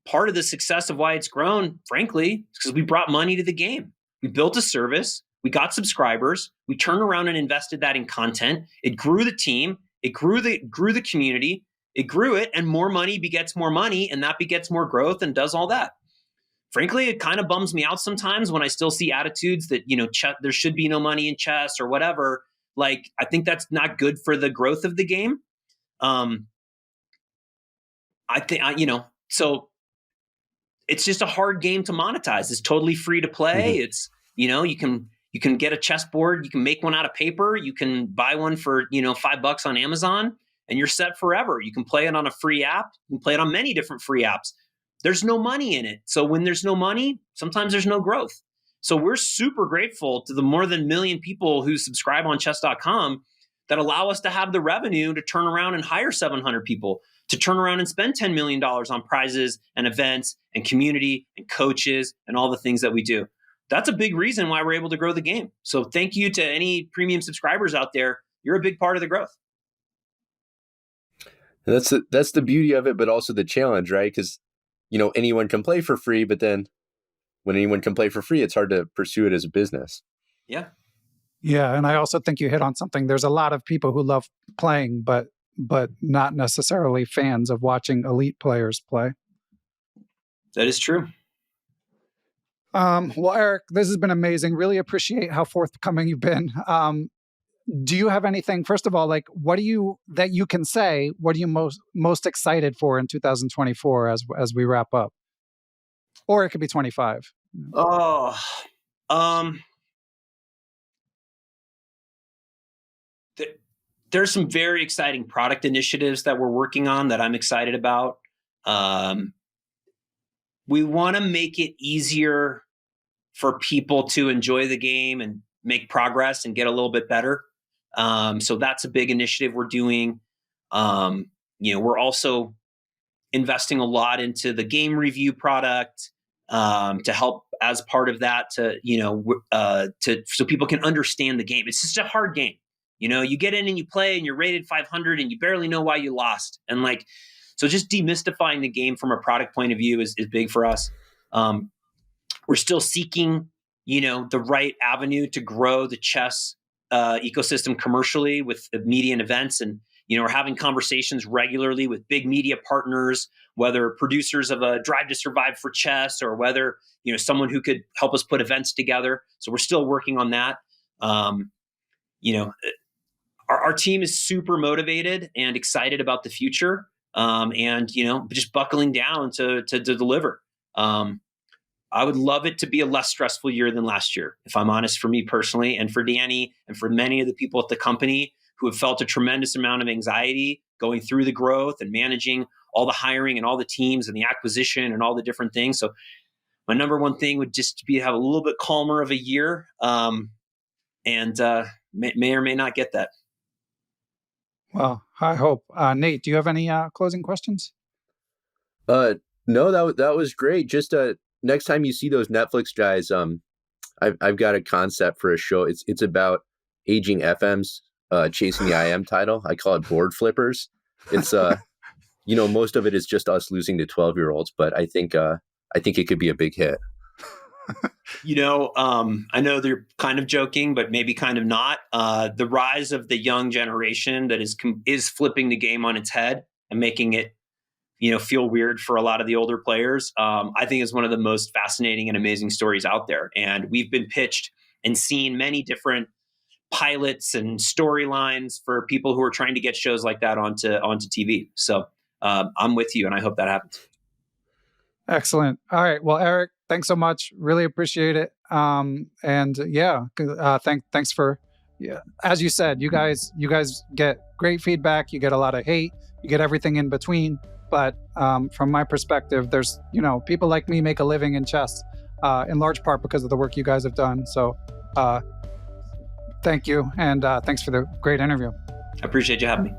part of the success of why it's grown, frankly, is because we brought money to the game. We built a service, we got subscribers, we turned around and invested that in content. It grew the team, it grew the community, it grew it, and more money begets more money, and that begets more growth and does all that. Frankly, it kind of bums me out sometimes when I still see attitudes that, there should be no money in chess or whatever. Like, I think that's not good for the growth of the game. So it's just a hard game to monetize. It's totally free to play. Mm-hmm. It's, you can get a chessboard, you can make one out of paper, you can buy one for, $5 on Amazon, and you're set forever. You can play it on a free app. You can play it on many different free apps. There's no money in it. So when there's no money, sometimes there's no growth. So we're super grateful to the more than 1 million people who subscribe on chess.com that allow us to have the revenue to turn around and hire 700 people, to turn around and spend $10 million on prizes and events and community and coaches and all the things that we do. That's a big reason why we're able to grow the game. So thank you to any premium subscribers out there. You're a big part of the growth.
That's the beauty of it, but also the challenge, right? Because, anyone can play for free, but then when anyone can play for free, it's hard to pursue it as a business.
Yeah.
Yeah. And I also think you hit on something. There's a lot of people who love playing, but not necessarily fans of watching elite players play.
That is true.
Well, Erik, this has been amazing. Really appreciate how forthcoming you've been. Do you have anything, first of all, like what you can say, what are you most excited for in 2024 as we wrap up? Or it could be 25.
Oh, there's some very exciting product initiatives that we're working on that I'm excited about. We want to make it easier for people to enjoy the game and make progress and get a little bit better. So that's a big initiative we're doing. We're also investing a lot into the game review product to help as part of that so people can understand the game. It's just a hard game. You get in and you play and you're rated 500 and you barely know why you lost. And so just demystifying the game from a product point of view is big for us. We're still seeking, the right avenue to grow the chess ecosystem commercially with the media and events. And, we're having conversations regularly with big media partners, whether producers of a Drive to Survive for chess or whether, someone who could help us put events together. So we're still working on that. Our team is super motivated and excited about the future. And just buckling down to deliver. I would love it to be a less stressful year than last year, if I'm honest, for me personally, and for Danny, and for many of the people at the company who have felt a tremendous amount of anxiety going through the growth and managing all the hiring and all the teams and the acquisition and all the different things. So my number one thing would just be to have a little bit calmer of a year, and may or may not get that.
Well, I hope. Nate, do you have any closing questions?
No, that was great. Just next time you see those Netflix guys, I've got a concept for a show. It's about aging FMs chasing the IM title. I call it board flippers. It's most of it is just us losing to 12-year-olds, but I think it could be a big hit.
I know they're kind of joking, but maybe kind of not. The rise of the young generation that is flipping the game on its head and making it, feel weird for a lot of the older players. I think is one of the most fascinating and amazing stories out there. And we've been pitched and seen many different pilots and storylines for people who are trying to get shows like that onto TV. So I'm with you, and I hope that happens.
Excellent. All right. Well, Erik, thanks so much. Really appreciate it. Thanks for, as you said, you guys get great feedback. You get a lot of hate. You get everything in between. But from my perspective, there's, people like me make a living in chess in large part because of the work you guys have done. So thank you. And thanks for the great interview.
I appreciate you having me.